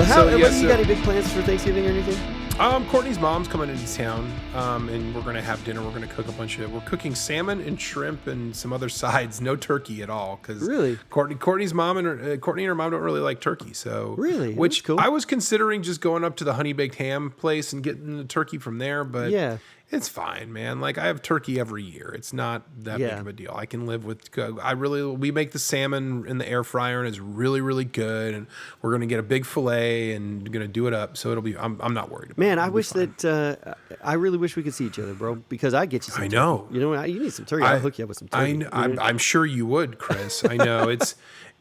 What do you got? Any big plans for Thanksgiving or anything? Courtney's mom's coming into town, and we're gonna have dinner. We're gonna cook we're cooking salmon and shrimp and some other sides. No turkey at all, because Really? Courtney's mom and Courtney and her mom don't really like turkey. So Really? which That's cool. I was considering just going up to the Honey Baked Ham place and getting the turkey from there, but Yeah. it's fine, man. Like, I have turkey every year. It's not that big of a deal. I can live with. We make the salmon in the air fryer, and it's really, really good. And we're gonna get a big fillet and gonna do it up. So it'll be. I'm not worried about it. Man, I wish that I really wish we could see each other, bro. Because I get you some. I turkey. know. You know, you need some turkey. I'll hook you up with some turkey. I'm sure you would, Chris. I know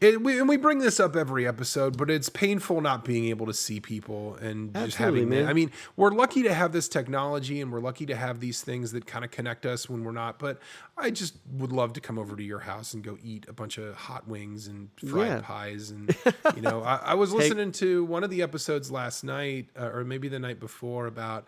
we bring this up every episode, but it's painful not being able to see people and just having. man. I mean, we're lucky to have this technology, and we're lucky to have these things that kind of connect us when we're not. But I just would love to come over to your house and go eat a bunch of hot wings and fried pies, and I was listening to one of the episodes last night, or maybe the night before, about.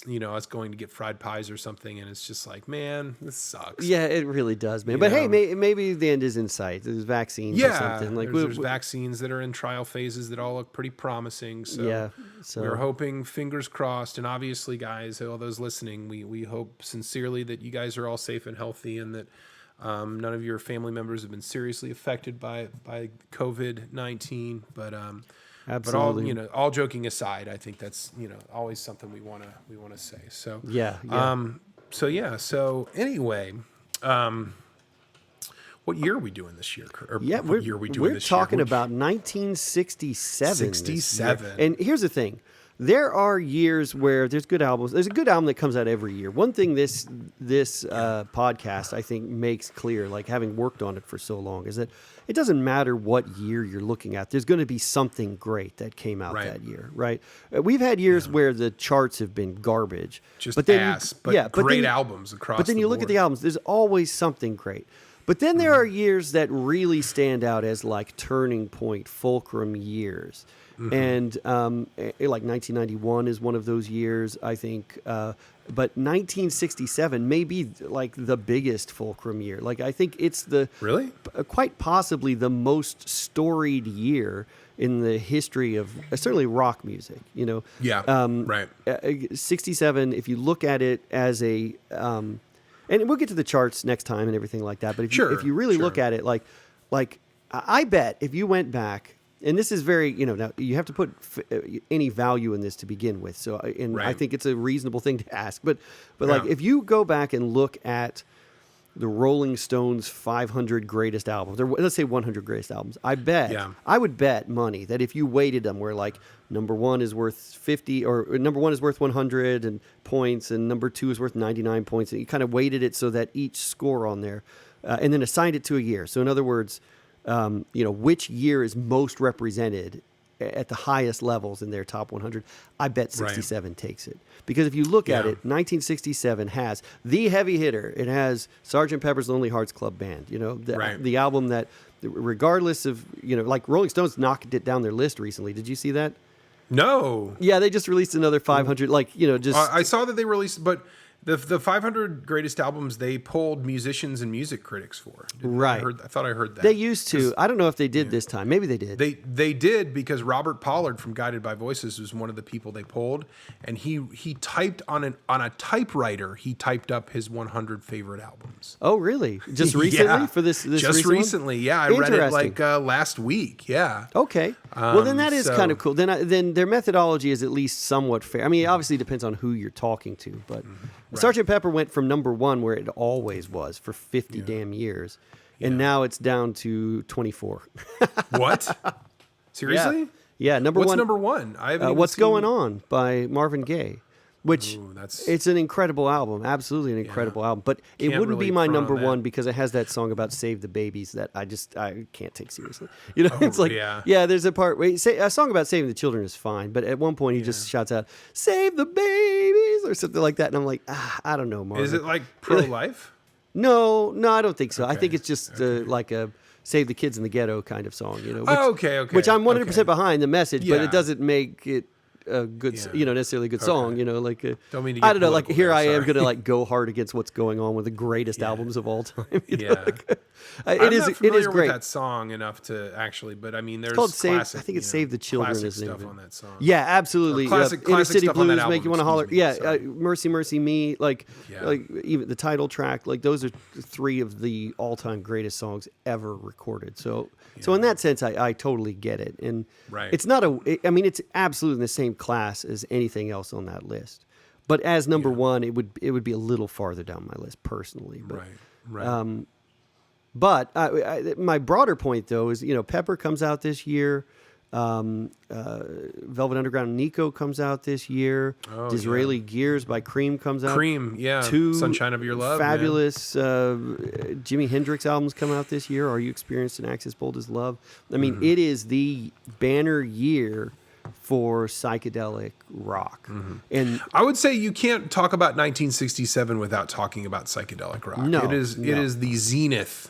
Us going to get fried pies or something, and it's just like, man, this sucks. Yeah, it really does, man. But hey, maybe the end is in sight. There's vaccines or something. Like there's vaccines that are in trial phases that all look pretty promising. So we're hoping, fingers crossed, and obviously, guys, all those listening, we hope sincerely that you guys are all safe and healthy, and that none of your family members have been seriously affected by COVID-19. But absolutely. But all joking aside, I think that's always something we want to say. So So anyway, what year are we doing this year? We're talking about 1967. 67. And here's the thing. There are years where there's good albums. There's a good album that comes out every year. One thing this podcast, I think, makes clear, like having worked on it for so long, is that it doesn't matter what year you're looking at. There's going to be something great that came out that year, right? We've had years where the charts have been garbage. Great albums across the board. But then you look at the albums, there's always something great. But then there are years that really stand out as like turning point, fulcrum years. And like 1991 is one of those years, I think. But 1967 may be like the biggest fulcrum year. Like, I think it's quite possibly the most storied year in the history of certainly rock music. 67. If you look at it as a and we'll get to the charts next time and everything like that. But if you really look at it, like I bet if you went back. And this is very, now you have to put any value in this to begin with. So, I think it's a reasonable thing to ask. But like, if you go back and look at the Rolling Stones 500 greatest albums, or let's say 100 greatest albums, I would bet money that if you weighted them, where like number one is worth 50, or number one is worth 100 and points, and number two is worth 99 points, and you kind of weighted it so that each score on there, and then assigned it to a year. So in other words, which year is most represented at the highest levels in their top 100, I bet 67 takes it. Because if you look at it, 1967 has the heavy hitter. It has Sgt. Pepper's Lonely Hearts Club Band, the album that, regardless of, like Rolling Stones knocked it down their list recently. Did you see that? No. Yeah, they just released another 500, I saw that they released, but the 500 greatest albums, they polled musicians and music critics for. Right. I thought I heard that. They used to. I don't know if they did this time. Maybe they did. They did, because Robert Pollard from Guided by Voices was one of the people they polled, and he typed on a typewriter. He typed up his 100 favorite albums. Oh, really? Just recently for this just recently? Yeah, I read it like last week. Yeah. Okay. Well, then that is kind of cool. Then their methodology is at least somewhat fair. I mean, it obviously depends on who you're talking to, but. Sgt. Pepper went from number one, where it always was, for 50 damn years, and now it's down to 24. What? Seriously? Yeah. Number What's one. number one? I haven't What's Going On by Marvin Gaye, which it's an incredible album, absolutely an incredible album. But it wouldn't be my number one because it has that song about Save the Babies that I can't take seriously. It's like there's a part where a song about saving the children is fine, but at one point he just shouts out "Save the babies" or something like that, and I'm like, I don't know, Marvin. Is it like pro-life? No, I don't think so. Okay. I think it's just like a Save the Kids in the Ghetto kind of song, okay. Which I'm 100% behind the message, but it doesn't make it a good, necessarily a good song. Like don't mean to I get don't know, like political here there, I am sorry. going to like go hard against what's going on with the greatest albums of all time. I'm it not is familiar great. with that song enough to actually, but I mean, there's Called classic. I think it's Save the Children. Classic Is the name stuff of it. on that song. Yeah, absolutely. Classic Inner City stuff on Blues that make you album, want to holler. excuse me, Yeah, sorry. Mercy, Mercy Me. Like even the title track. Like those are three of the all-time greatest songs ever recorded. So in that sense, I totally get it. And it's not it's absolutely in the same class as anything else on that list. But as number one, it would be a little farther down my list personally. But, Right. But my broader point, though, is, Pepper comes out this year. Velvet Underground Nico comes out this year. Disraeli Gears by Cream comes out. Cream, yeah. Two Sunshine of Your Love. fabulous Jimi Hendrix albums come out this year. Are You Experienced an Axe as Bold as Love? I mean, it is the banner year for psychedelic rock. And I would say you can't talk about 1967 without talking about psychedelic rock. No, it is the zenith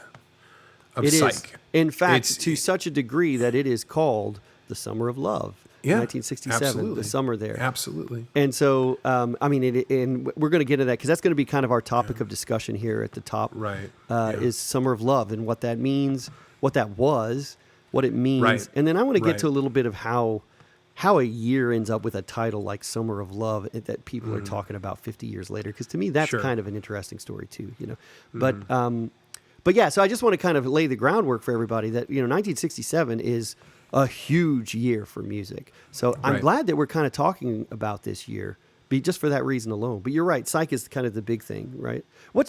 of it psych. is, in fact, to such a degree that it is called the Summer of Love. Yeah, 1967, absolutely. the summer there. Absolutely. And so, and we're going to get into that because that's going to be kind of our topic of discussion here at the top. Right. Is Summer of Love and what that means, what that was, what it means. Right. And then I want to get Right. to a little bit of how a year ends up with a title like Summer of Love that people are talking about 50 years later. Because to me, that's kind of an interesting story too, But yeah, so I just want to kind of lay the groundwork for everybody that, 1967 is a huge year for music. So I'm glad that we're kind of talking about this year, just for that reason alone. But you're right, psych is kind of the big thing, right? When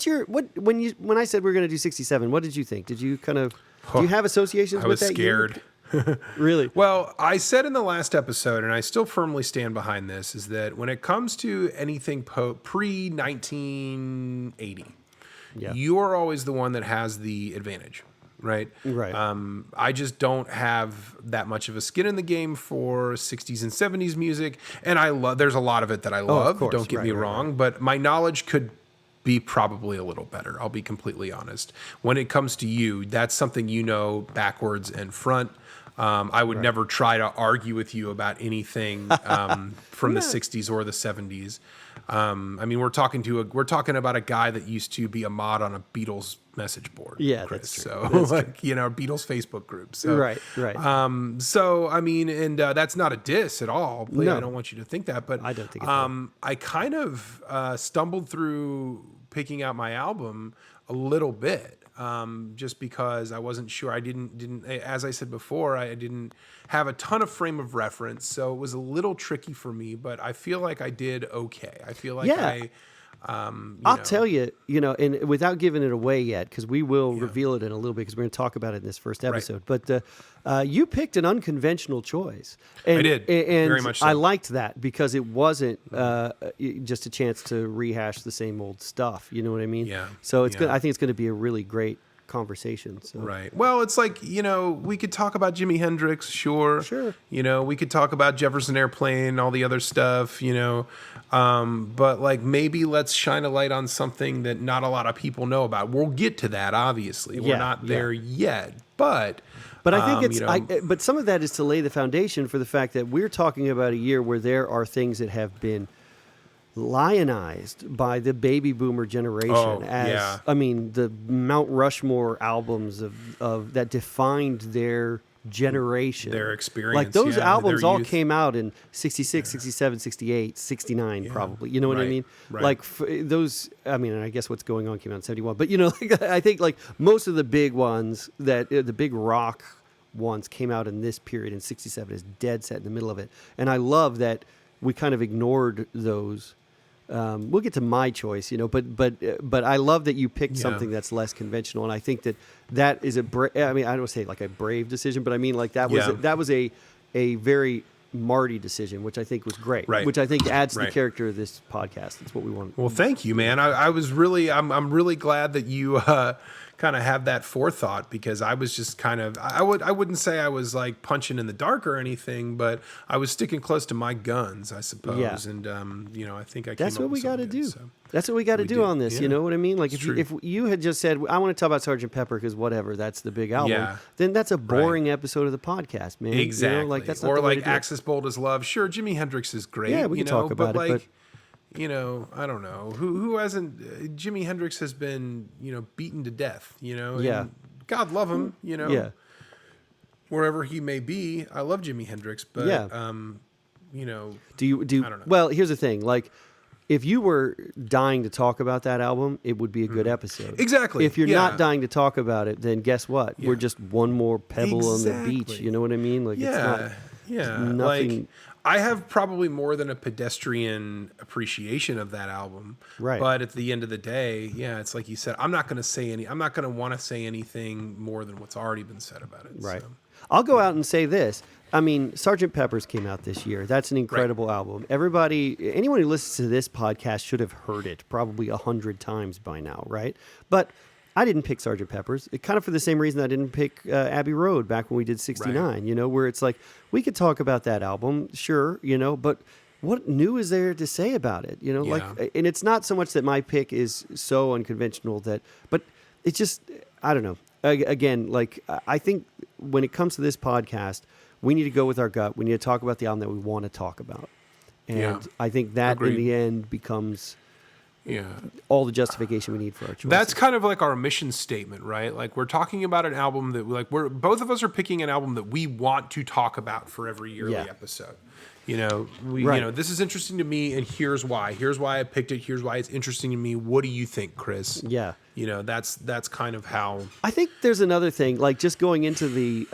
I said we are going to do 67, what did you think? Did you do you have associations with that scared. year? Really? Well, I said in the last episode, and I still firmly stand behind this, is that when it comes to anything pre-1980, you are always the one that has the advantage, right? Right. I just don't have that much of a skin in the game for 60s and 70s music, and there's a lot of it that I love, of course. don't get me wrong, but my knowledge could be probably a little better. I'll be completely honest. When it comes to you, that's something you know backwards and front. I would never try to argue with you about anything from the 60s or the 70s. I mean, we're talking about a guy that used to be a mod on a Beatles message board. Yeah, Chris. that's true. So That's Beatles Facebook group. So, right. So I mean, and that's not a diss at all. Please, No. I don't want you to think that, but I don't think it's I kind of stumbled through picking out my album a little bit. Just because I wasn't sure. I didn't, as I said before, I didn't have a ton of frame of reference, so it was a little tricky for me, but I feel like I did okay. I feel like I'll tell you, and without giving it away yet, because we will reveal it in a little bit, because we're going to talk about it in this first episode. But you picked an unconventional choice. And, I did, and very much so. I liked that because it wasn't just a chance to rehash the same old stuff. You know what I mean? Yeah. So it's I think it's going to be a really great conversation. So. Right. Well, it's like, we could talk about Jimi Hendrix, sure. We could talk about Jefferson Airplane, all the other stuff, but like maybe let's shine a light on something that not a lot of people know about. We'll get to that, obviously. We're not there yet, but I think but some of that is to lay the foundation for the fact that we're talking about a year where there are things that have been lionized by the baby boomer generation the Mount Rushmore albums of that defined their generation, their experience. Like those albums all came out in 66, 67, 68, 69 probably. You know what I mean? Right. Like those, and I guess What's Going On came out in 71. But I think like most of the big ones the big rock ones came out in this period in 67 is dead set in the middle of it. And I love that we kind of ignored those. We'll get to my choice, but I love that you picked something that's less conventional, and I think that is I don't say like a brave decision, but I mean like that was a very Marty decision, which I think was great, which I think adds to the character of this podcast. That's what we want. Well, thank you, man. I'm really glad that you kind of have that forethought, because I was just kind of, I wouldn't say I was like punching in the dark or anything, but I was sticking close to my guns, I suppose. Yeah. And I think I came That's up what we with got to something do. good, so. That's what we got to do on this. Yeah. You know what I mean? Like It's if you had just said, I want to talk about Sgt. Pepper because whatever, that's the big album, then that's a boring episode of the podcast, man. Exactly. You know, like, that's not or the way like to do it. Axis Bold as Love. Sure, Jimi Hendrix is great. Yeah, we can talk about but it, like, you know, I don't know. Who hasn't... Jimi Hendrix has been, you know, beaten to death, you know? And God love him, you know? Yeah. Wherever he may be. I love Jimi Hendrix, but, you know... I don't know. Well, here's the thing. Like, if you were dying to talk about that album, it would be a good episode. Exactly. If you're not dying to talk about it, then guess what? We're just one more pebble on the beach. You know what I mean? Like, it's nothing. Like, I have probably more than a pedestrian appreciation of that album. Right. But at the end of the day, it's like you said, I'm not going to want to say anything more than what's already been said about it. Right. So. I'll go out and say this. I mean, Sgt. Pepper's came out this year. That's an incredible album. Anyone who listens to this podcast should have heard it probably 100 times by now, right? But I didn't pick Sgt. Pepper's. Kind of for the same reason I didn't pick Abbey Road back when we did 69, you know, where it's like, we could talk about that album, sure, you know, but what new is there to say about it? You know, like, and it's not so much that my pick is so unconventional but it's just, I don't know. Again, like, I think when it comes to this podcast, we need to go with our gut. We need to talk about the album that we want to talk about. And I think that in the end becomes all the justification we need for our choices. That's kind of like our mission statement, right? Like, we're talking about an album that, like, both of us are picking an album that we want to talk about for every yearly episode. You know, you know, this is interesting to me, and here's why. Here's why I picked it. Here's why it's interesting to me. What do you think, Chris? Yeah. You know, that's kind of how. I think there's another thing, like, just going into the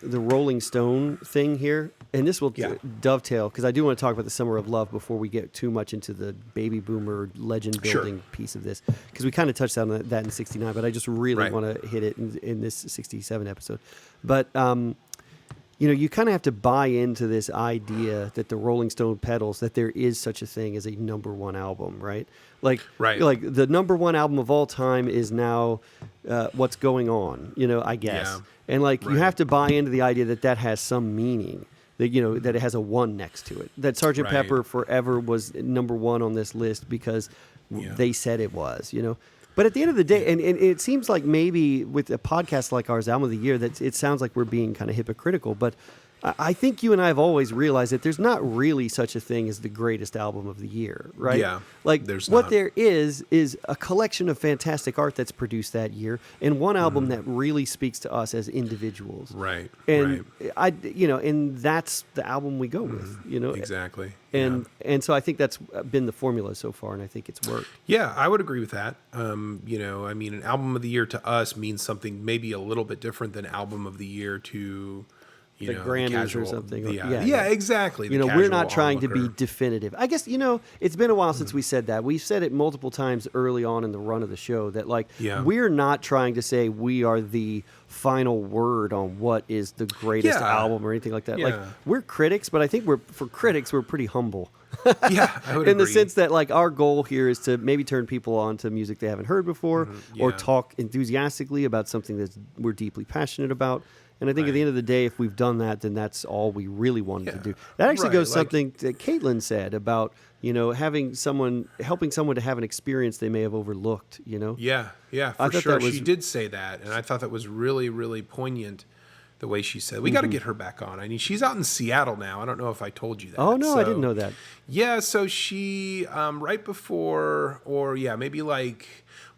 Rolling Stone thing here, and this will dovetail, because I do want to talk about the Summer of Love before we get too much into the baby boomer legend building piece of this, because we kind of touched on that in 69, but I just really want to hit it in this 67 episode. But you know, you kind of have to buy into this idea that the Rolling Stone peddles that there is such a thing as a number one album, right? Like the number one album of all time is now What's Going On, you know, I guess. Yeah. And like, you have to buy into the idea that that has some meaning, that, you know, that it has a one next to it, that Sgt. Pepper forever was number one on this list because they said it was, you know. But at the end of the day, and it seems like maybe with a podcast like ours, Album of the Year, that it sounds like we're being kind of hypocritical. But I think you and I have always realized that there's not really such a thing as the greatest album of the year, right? Yeah. Like, there is a collection of fantastic art that's produced that year, and one album that really speaks to us as individuals. Right. And and that's the album we go with, you know. Exactly. And so I think that's been the formula so far, and I think it's worked. Yeah, I would agree with that. You know, I mean, an album of the year to us means something maybe a little bit different than album of the year to the Grammys or something. Exactly. You know, we're not trying to be definitive. I guess, you know, it's been a while since we said that. We've said it multiple times early on in the run of the show that, like, we're not trying to say we are the final word on what is the greatest album or anything like that. Like, we're critics, but I think we're pretty humble. Yeah, I would in agree. the sense that, like, our goal here is to maybe turn people on to music they haven't heard before, or talk enthusiastically about something that we're deeply passionate about. And I think at the end of the day, if we've done that, then that's all we really wanted to do. That actually goes something that Caitlin said about, you know, helping someone to have an experience they may have overlooked, you know? Yeah, for sure. She did say that, and I thought that was really, really poignant, the way she said. We got to get her back on. I mean, she's out in Seattle now. I don't know if I told you that. Oh, no, I didn't know that. Yeah, so she, right before, or maybe like...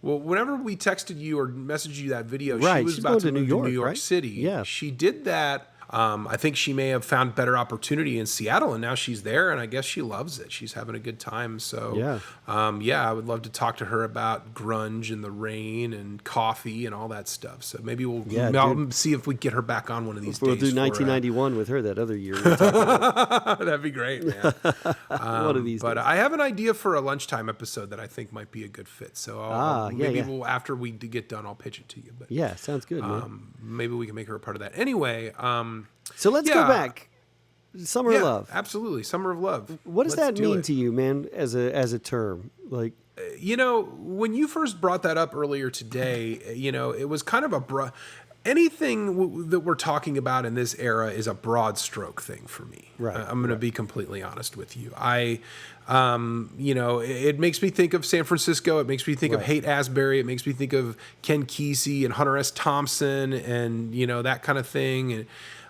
Well, whenever we texted you or messaged you that video, she was about to move to New York City. Yeah. She did that. I think she may have found better opportunity in Seattle, and now she's there, and I guess she loves it. She's having a good time. So, I would love to talk to her about grunge and the rain and coffee and all that stuff. So maybe I'll see if we get her back on one of these days. We'll do 1991 with her that other year. That'd be great, man. One of these days. I have an idea for a lunchtime episode that I think might be a good fit. So maybe we'll, after we get done, I'll pitch it to you. But yeah, sounds good, man. Maybe we can make her a part of that. Anyway, so let's go back. Summer of Love. Absolutely. Summer of Love. What does that mean to you, man, as a term? Like, you know, when you first brought that up earlier today, you know, it was kind of anything that we're talking about in this era is a broad stroke thing for me. Right. I'm going to be completely honest with you. It makes me think of San Francisco. It makes me think of Haight-Ashbury. It makes me think of Ken Kesey and Hunter S. Thompson and, that kind of thing.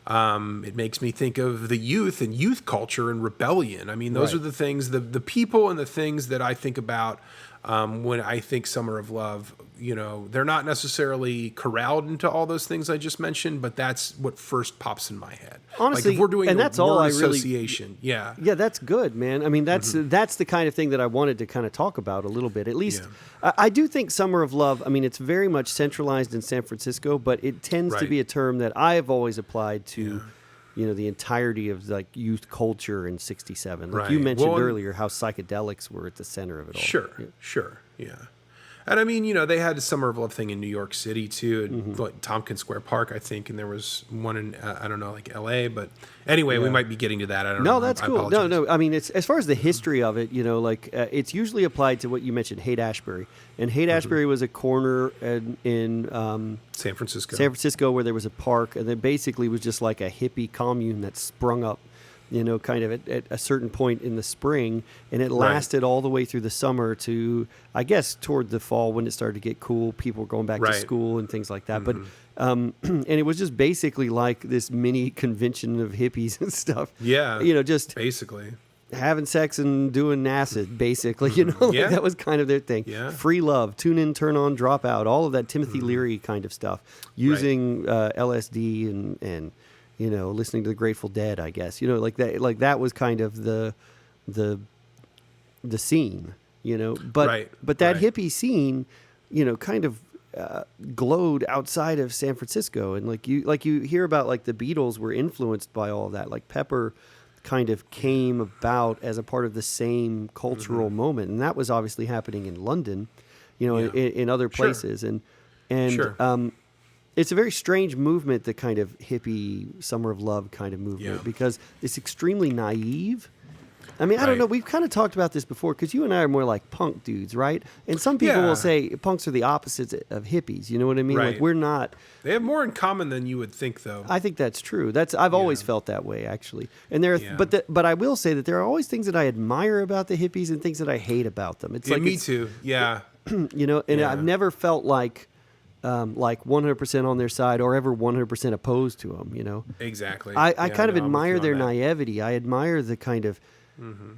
And it makes me think of the youth and youth culture and rebellion. I mean, those are the things, the people and the things that I think about when I think Summer of Love. They're not necessarily corralled into all those things I just mentioned, but that's what first pops in my head. Honestly, like if we're doing and that's all I association. Yeah, that's good, man. I mean, that's the kind of thing that I wanted to kind of talk about a little bit. At least, I do think Summer of Love. I mean, it's very much centralized in San Francisco, but it tends to be a term that I have always applied to. The entirety of like youth culture in '67. Like you mentioned earlier, how psychedelics were at the center of it all. Sure, yeah. And I mean, they had a Summer of Love thing in New York City too, at Tompkins Square Park, I think, and there was one in I don't know, like L.A. But anyway, we might be getting to that. I don't know. No, that's cool. No. I mean, it's as far as the history of it, it's usually applied to what you mentioned, Haight-Ashbury, and Haight-Ashbury was a corner in San Francisco, where there was a park, and then basically was just like a hippie commune that sprung up. Kind of at a certain point in the spring, and it lasted all the way through the summer to, I guess, toward the fall when it started to get cool. People were going back to school and things like that. But and it was just basically like this mini convention of hippies and stuff. Yeah, just basically having sex and doing acid, basically. That was kind of their thing. Yeah. Free love, tune in, turn on, drop out, all of that Timothy Leary kind of stuff, using LSD and listening to the Grateful Dead, I guess, like that was kind of the scene, but that hippie scene, kind of glowed outside of San Francisco. And like you hear about, like the Beatles were influenced by all of that. Like Pepper kind of came about as a part of the same cultural moment. And that was obviously happening in London, in other places. And it's a very strange movement, the kind of hippie Summer of Love kind of movement, because it's extremely naive. I mean, I don't know. We've kind of talked about this before because you and I are more like punk dudes, right? And some people will say punks are the opposites of hippies. You know what I mean? Right. Like we're not. They have more in common than you would think, though. I think that's true. I've always felt that way, actually. And but I will say that there are always things that I admire about the hippies and things that I hate about them. It's like me too. Yeah. I've never felt like 100% on their side or ever 100% opposed to them, Exactly. I kind of admire their naivety. I admire the kind of,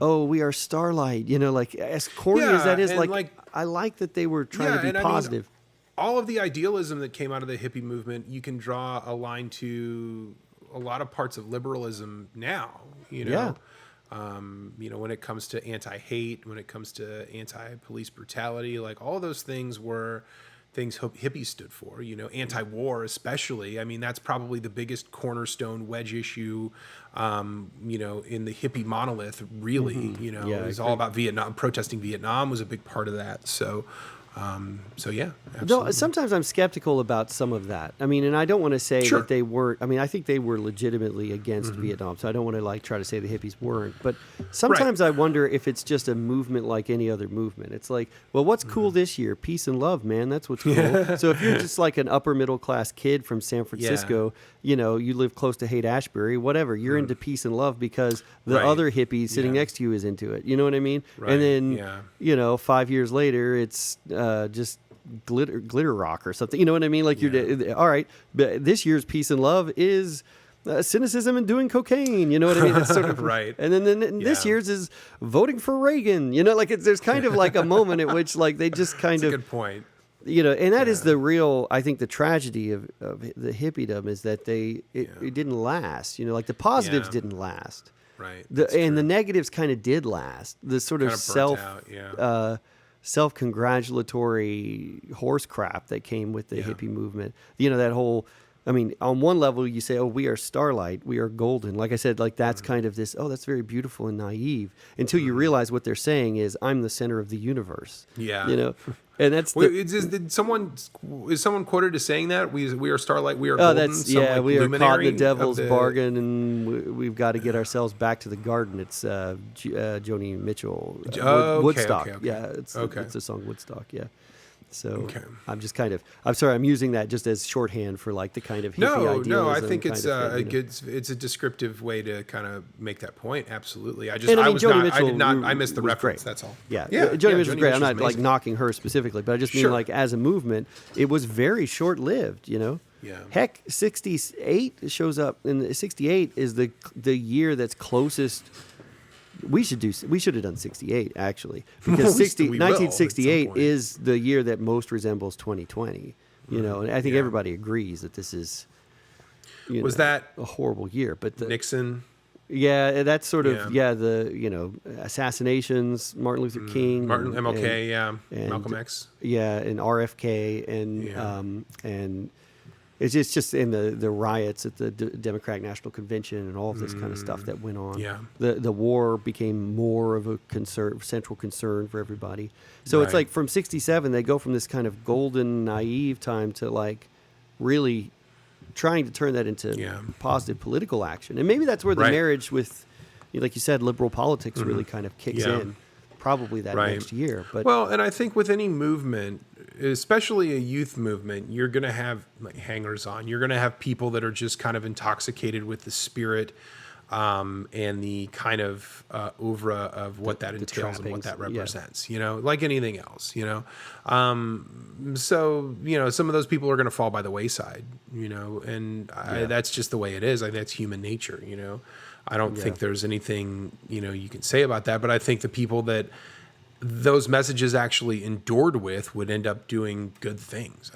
we are Starlight, like as corny as that is, I like that they were trying to be positive. All of the idealism that came out of the hippie movement, you can draw a line to a lot of parts of liberalism now, when it comes to anti-hate, when it comes to anti-police brutality, like all those things were things hippies stood for, anti-war especially. I mean, that's probably the biggest cornerstone wedge issue, in the hippie monolith, really. It was all about Vietnam. Protesting Vietnam was a big part of that. So yeah, absolutely. Though sometimes I'm skeptical about some of that. I mean, and I don't want to say that they weren't. I mean, I think they were legitimately against Vietnam, so I don't want to try to say the hippies weren't. But sometimes I wonder if it's just a movement like any other movement. It's like, well, what's cool this year? Peace and love, man. That's what's cool. So if you're just like an upper middle class kid from San Francisco, you live close to Haight-Ashbury, whatever, you're into peace and love because the other hippie sitting next to you is into it. You know what I mean? Right. And then 5 years later, it's just glitter rock or something. You know what I mean? Like you're all right. But this year's peace and love is cynicism and doing cocaine. You know what I mean? It's sort of right. And then this year's is voting for Reagan. There's kind of like a moment at which they just kind That's of a good point. And that is the real, I think, the tragedy of the hippiedom is that it didn't last. Like the positives didn't last. Right. The negatives kind of did last. The sort of self-congratulatory horse crap that came with the hippie movement. That whole, I mean, on one level you say, we are Starlight, we are golden. Like I said, that's kind of this, that's very beautiful and naive until you realize what they're saying is I'm the center of the universe. Yeah. And that's is someone quoted as saying that we are Starlight, we are golden. We are caught in the devil's bargain, and we've got to get ourselves back to the garden. It's Joni Mitchell, Woodstock. Okay. Yeah, it's a song, Woodstock. Yeah, So I'm sorry, I'm using that just as shorthand for like the kind of hippie idealism. No, I think it's a good, it's a descriptive way to kind of make that point. Absolutely. I missed the reference. Great. That's all. Yeah. Joni Mitchell's great. I'm not like knocking her specifically, but I just mean like as a movement, it was very short lived, you know? Yeah. Heck, 68 shows up, and 68 is the year that's closest. We should have done 68 actually, because 1968 is the year that most resembles 2020. You know, and I think everybody agrees that this is. That a horrible year? But Nixon. Yeah, that's sort of the assassinations, Martin Luther King, MLK, and Malcolm X, and RFK, and it's just in the riots at the Democratic National Convention and all of this kind of stuff that went on. Yeah. The war became more of a central concern for everybody. So it's like from 67, they go from this kind of golden, naive time to like really trying to turn that into positive political action. And maybe that's where the marriage with, like you said, liberal politics really kind of kicks in. Probably that next year. But and I think with any movement, especially a youth movement, you're going to have like hangers on. You're going to have people that are just kind of intoxicated with the spirit and the kind of oeuvre of what that entails and what that represents, you know, like anything else, you know. So, you know, some of those people are going to fall by the wayside, you know, and that's just the way it is. I think that's human nature, you know. I don't think there's anything, you know, you can say about that, but I think the people that those messages actually endured with would end up doing good things.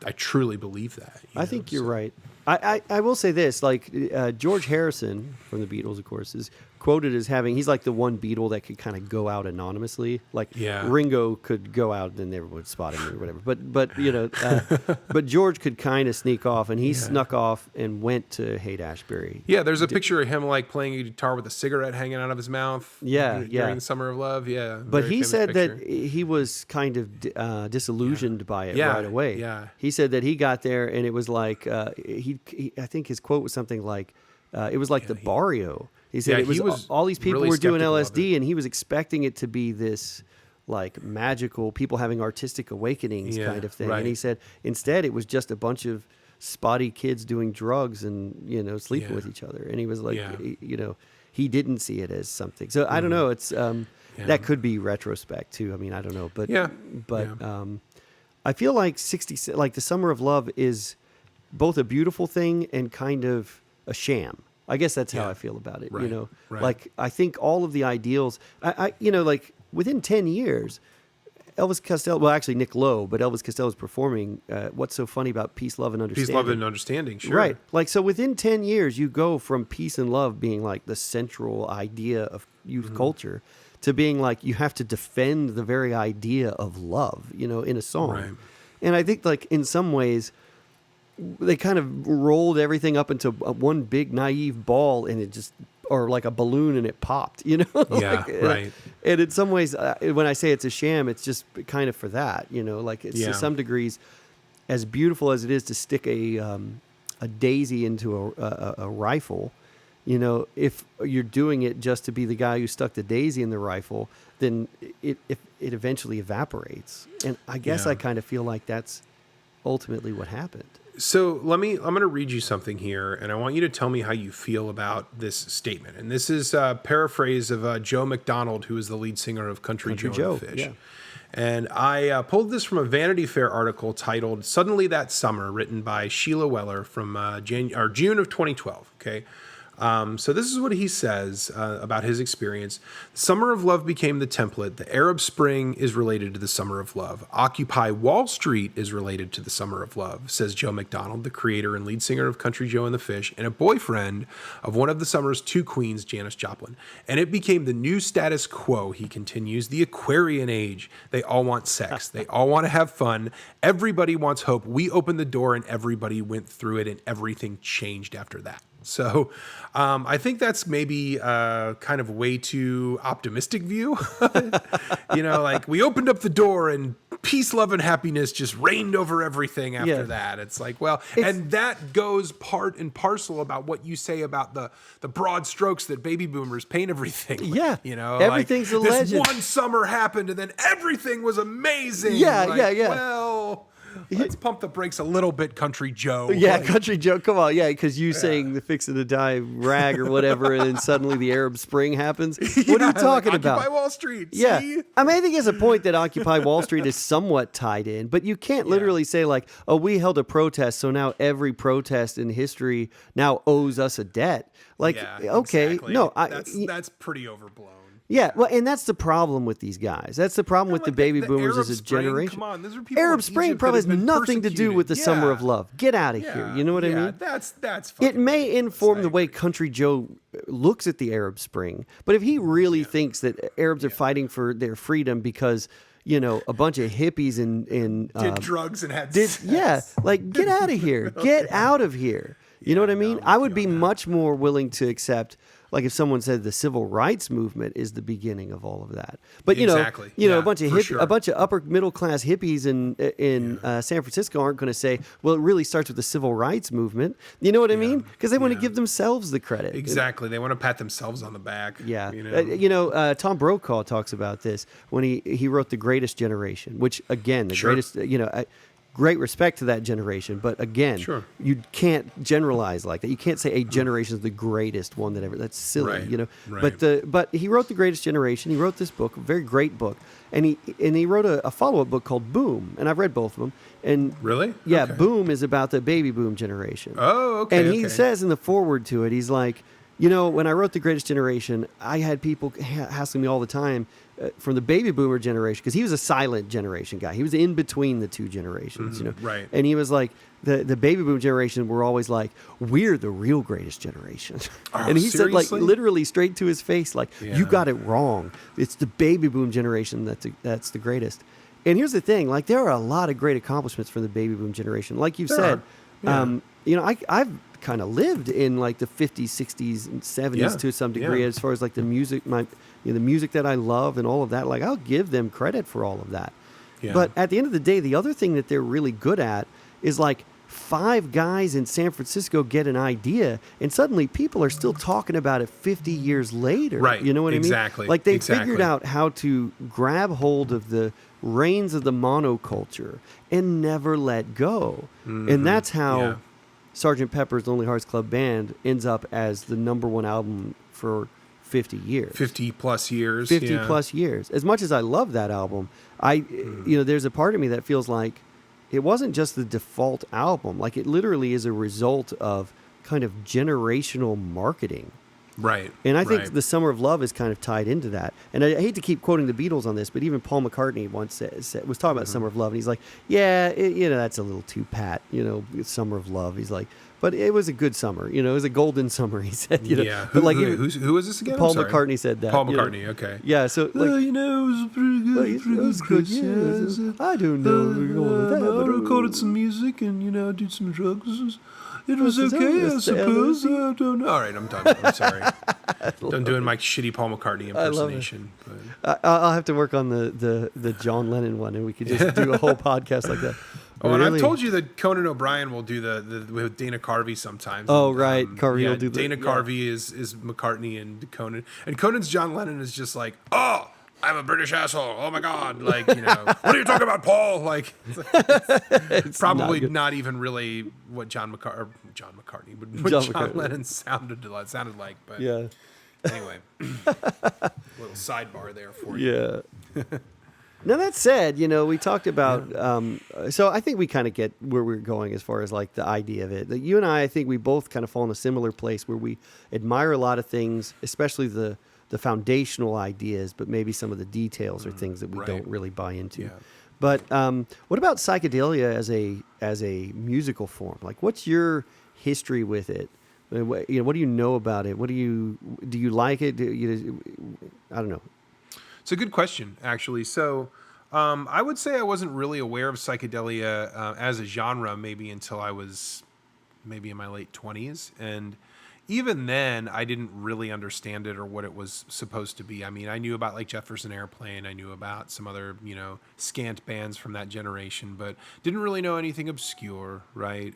I truly believe that. I think you're right. I will say this, like George Harrison from the Beatles, of course, is quoted as he's like the one Beatle that could kind of go out anonymously. Like Ringo could go out and then everyone would spot him or whatever. But you know, but George could kind of sneak off, and he snuck off and went to Haight-Ashbury. Yeah, there's a picture of him like playing a guitar with a cigarette hanging out of his mouth. During the Summer of Love. Yeah, but he said that he was kind of disillusioned by it right away. Yeah, he said that he got there and it was like I think his quote was something like it was like the barrio. He said it was all these people really were doing LSD, and he was expecting it to be this like magical people having artistic awakenings kind of thing. And he said instead it was just a bunch of spotty kids doing drugs and, you know, sleeping with each other. And he was like, you know, he didn't see it as something. So I don't know. It's that could be retrospect too. I mean, I don't know, but I feel like the Summer of Love is both a beautiful thing and kind of a sham. I guess that's how I feel about it. You know, like I think all of the ideals, you know, like within 10 years, Elvis Costello, well, actually Nick Lowe, but Elvis Costello is performing What's So Funny About Peace, Love, and Understanding. Peace, Love, and Understanding, sure. Right. Like, so within 10 years, you go from peace and love being like the central idea of youth culture to being like you have to defend the very idea of love, you know, in a song. Right. And I think like in some ways, they kind of rolled everything up into one big naive ball, and it just, or like a balloon, and it popped, you know? Right. And in some ways, when I say it's a sham, it's just kind of for that, you know, like it's to some degrees, as beautiful as it is to stick a daisy into a rifle, you know, if you're doing it just to be the guy who stuck the daisy in the rifle, then it eventually evaporates. And I guess I kind of feel like that's ultimately what happened. So I'm going to read you something here, and I want you to tell me how you feel about this statement. And this is a paraphrase of Joe McDonald, who is the lead singer of Country Joe and the Fish. Yeah. And I pulled this from a Vanity Fair article titled "Suddenly That Summer," written by Sheila Weller from June of 2012. Okay. So this is what he says about his experience. The Summer of Love became the template. The Arab Spring is related to the Summer of Love. Occupy Wall Street is related to the Summer of Love, says Joe McDonald, the creator and lead singer of Country Joe and the Fish, and a boyfriend of one of the summer's two queens, Janis Joplin. And it became the new status quo, he continues, the Aquarian age. They all want sex. They all want to have fun. Everybody wants hope. We opened the door and everybody went through it, and everything changed after that. So I think that's maybe kind of way too optimistic view. You know, like we opened up the door and peace, love, and happiness just reigned over everything after that. It's like, well, and that goes part and parcel about what you say about the broad strokes that baby boomers paint everything. Yeah. You know, everything's like, a legend. This one summer happened and then everything was amazing. Yeah, like, yeah. Well, let's pump the brakes a little bit, Country Joe. Yeah, Country Joe, come on. Yeah, because you saying the fixin' to die rag or whatever, and then suddenly the Arab Spring happens. What are you talking about? Occupy Wall Street. Yeah. See? I mean, I think there's a point that Occupy Wall Street is somewhat tied in, but you can't literally say like, oh, we held a protest, so now every protest in history now owes us a debt. Like, okay, exactly. no. That's pretty overblown. Yeah, well, and that's the problem with these guys. That's the problem with the baby boomers as a generation. Come on, those are people Arab in Spring Egypt probably has that have been nothing to do with the persecuted. Summer of Love. Get out of here. You know what I mean? That's It fucking may ridiculous. inform the way Country Joe looks at the Arab Spring, but if he really thinks that Arabs are fighting for their freedom because a bunch of hippies and did drugs and had sex. like get out of here, get out of here. You know what I mean? I would be much more willing to accept. Like if someone said the civil rights movement is the beginning of all of that, but a bunch of a bunch of upper middle class hippies in San Francisco aren't going to say, well, it really starts with the civil rights movement. You know what I mean? Because they want to give themselves the credit. Exactly, they want to pat themselves on the back. Yeah, Tom Brokaw talks about this when he wrote The Greatest Generation, which again, greatest, great respect to that generation, but again, you can't generalize like that. You can't say a generation is the greatest one that ever. That's silly, Right. But he wrote The Greatest Generation. He wrote this book, a very great book, and he wrote a follow-up book called Boom, and I've read both of them. And really, yeah, Boom is about the baby boom generation. Oh, okay. And he says in the foreword to it, he's like, when I wrote The Greatest Generation, I had people asking me all the time from the baby boomer generation, because he was a silent generation guy. He was in between the two generations, Right. And he was like, the baby boom generation were always like, we're the real greatest generation. Oh, and he said, like, seriously? literally straight to his face, like, you got it wrong. It's the baby boom generation that's the greatest. And here's the thing, like, there are a lot of great accomplishments for the baby boom generation. Like you said, I've kind of lived in like the 50s, 60s, and 70s to some degree as far as like the music, the music that I love and all of that. Like, I'll give them credit for all of that. Yeah. But at the end of the day, the other thing that they're really good at is like 5 guys in San Francisco get an idea, and suddenly people are still talking about it 50 years later. Right. You know what I mean? Exactly. Like they figured out how to grab hold of the reins of the monoculture and never let go. Mm-hmm. And that's how Sgt. Pepper's Lonely Hearts Club Band ends up as the #1 album for 50 years. 50 plus years. 50 plus years. As much as I love that album, there's a part of me that feels like it wasn't just the default album. Like, it literally is a result of kind of generational marketing. Right. And I think The Summer of Love is kind of tied into that. And I hate to keep quoting the Beatles on this, but even Paul McCartney once was talking about Summer of Love, and he's like, that's a little too pat, Summer of Love. He's like, but it was a good summer, it was a golden summer, he said. Yeah. But like, who was this again? Paul McCartney said that. Paul McCartney, okay. Yeah, so like, it was pretty good. It was good, yeah. I don't know. I recorded some music and, did some drugs. It was okay, I suppose. I don't know. All right, I'm done. I'm sorry. I'm doing my shitty Paul McCartney impersonation. I'll have to work on the John Lennon one, and we could just do a whole podcast like that. Oh, and I've told you that Conan O'Brien will do the with Dana Carvey sometimes. Oh, right. Carvey will do the... Dana Carvey is McCartney and Conan. And Conan's John Lennon is just like, oh, I'm a British asshole. Oh, my God. Like, what are you talking about, Paul? Like, it's probably not even really what John McCartney, but what John Lennon sounded like. But anyway, little sidebar there for you. Yeah. Now, that said, we talked about, so I think we kind of get where we're going as far as like the idea of it. You and I think we both kind of fall in a similar place where we admire a lot of things, especially the foundational ideas, but maybe some of the details are things that we don't really buy into. Yeah. But what about psychedelia as a musical form? Like, what's your history with it? What do you know about it? Do you like it? I don't know. It's a good question, actually. So I would say I wasn't really aware of psychedelia as a genre maybe until I was maybe in my late 20s. And even then, I didn't really understand it or what it was supposed to be. I mean, I knew about like Jefferson Airplane. I knew about some other, scant bands from that generation, but didn't really know anything obscure, right?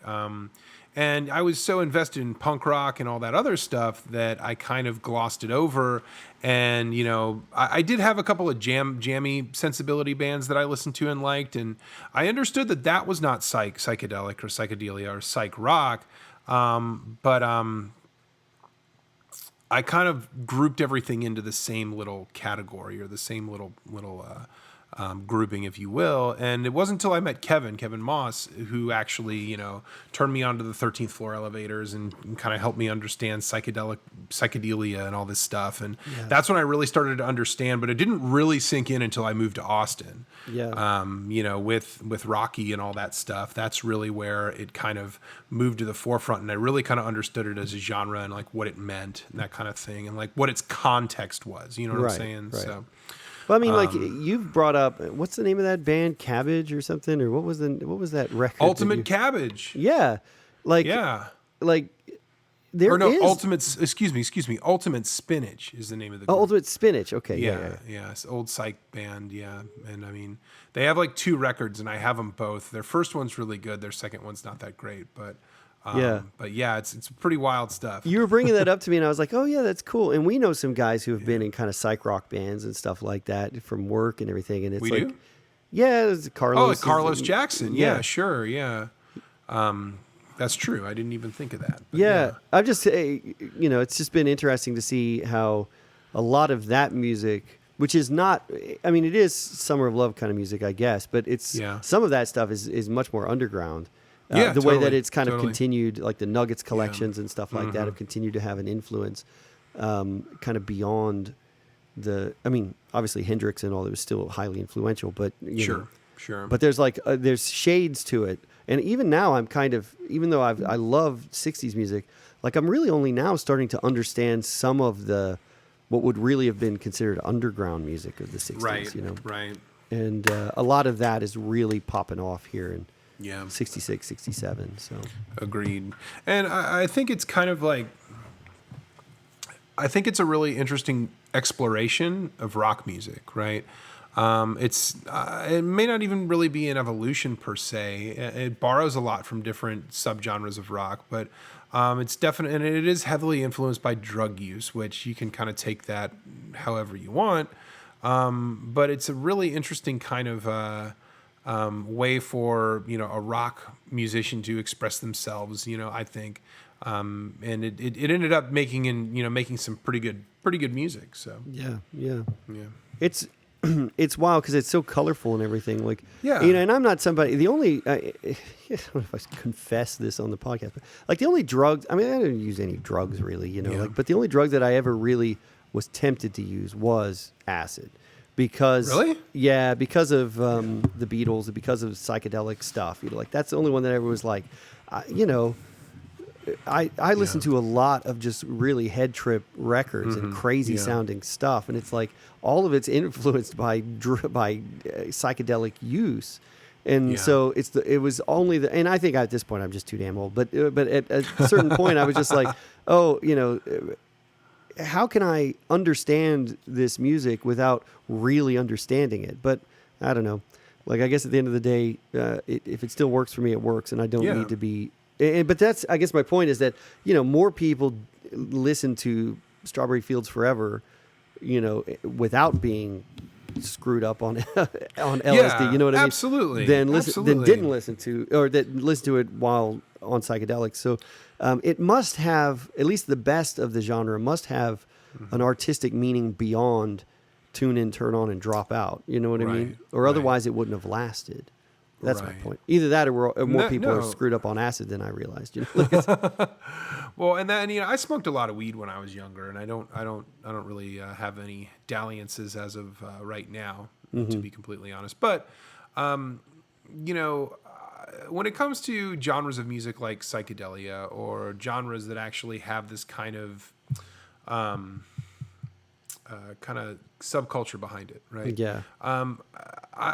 And I was so invested in punk rock and all that other stuff that I kind of glossed it over. And, I did have a couple of jammy sensibility bands that I listened to and liked. And I understood that was not psychedelic or psychedelia or psych rock. But I kind of grouped everything into the same little category or the same little grouping, if you will. And it wasn't until I met Kevin Moss, who actually, turned me onto the 13th floor elevators and kind of helped me understand psychedelia and all this stuff. And that's when I really started to understand, but it didn't really sink in until I moved to Austin. Yeah. With Rocky and all that stuff. That's really where it kind of moved to the forefront. And I really kind of understood it as a genre and like what it meant and that kind of thing. And like what its context was, you know what I'm saying? Right. So. Well, I mean, like you've brought up, what's the name of that band, Cabbage or something, or what was that record? Ultimate Cabbage. Yeah, like there is Ultimate Spinach is the name of the group. Ultimate Spinach. Okay, yeah, it's old psych band. Yeah, and I mean they have like 2 records, and I have them both. Their first one's really good. Their second one's not that great, but. It's pretty wild stuff. You were bringing that up to me, and I was like, "Oh yeah, that's cool." And we know some guys who have been in kind of psych rock bands and stuff like that from work and everything. And it's it's Carlos. Oh, Carlos Jackson. Yeah, sure. Yeah, that's true. I didn't even think of that. Yeah, I'm just saying. It's just been interesting to see how a lot of that music, which is not, I mean, it is Summer of Love kind of music, I guess, but it's some of that stuff is much more underground. The way that it's kind of continued, like the Nuggets collections and stuff like that have continued to have an influence kind of beyond I mean, obviously Hendrix and all that was still highly influential, but sure. But there's there's shades to it. And even now I'm kind of, even though I love 60s music, like I'm really only now starting to understand some of what would really have been considered underground music of the 60s, Right. And a lot of that is really popping off here in 66, 67. So agreed. And I think it's kind of like, I think it's a really interesting exploration of rock music, right? It may not even really be an evolution per se. It borrows a lot from different subgenres of rock, but it's definitely, and it is heavily influenced by drug use, which you can kind of take that however you want. But it's a really interesting kind of way for a rock musician to express themselves, I think, and it ended up making some pretty good music. So yeah, it's wild because it's so colorful and everything. Like and I'm not somebody. The only I don't know if I should confess this on the podcast, but like the only drugs. I mean, I didn't use any drugs really, but the only drug that I ever really was tempted to use was acid. Because because of the Beatles, because of psychedelic stuff, like that's the only one that ever was like, I listened to a lot of just really head trip records and crazy sounding stuff, and it's like all of it's influenced by psychedelic use, and so it was only and I think at this point I'm just too damn old, but at a certain point I was just like, how can I understand this music without really understanding it? But I don't know. Like, I guess at the end of the day, if it still works for me, it works, and I don't need to be. But that's, I guess, my point is that more people listen to Strawberry Fields Forever, without being screwed up on LSD. You know what I mean? Absolutely. Than didn't listen to, or that listened to it while on psychedelics. So. It must have, at least the best of the genre, must have an artistic meaning beyond tune in, turn on, and drop out. You know what I mean? Or otherwise it wouldn't have lasted. That's my point. Either that or more people are screwed up on acid than I realized. Well, and then I smoked a lot of weed when I was younger, and I don't really have any dalliances as of right now, to be completely honest. But when it comes to genres of music like psychedelia or genres that actually have this kind of subculture behind it, right? Yeah.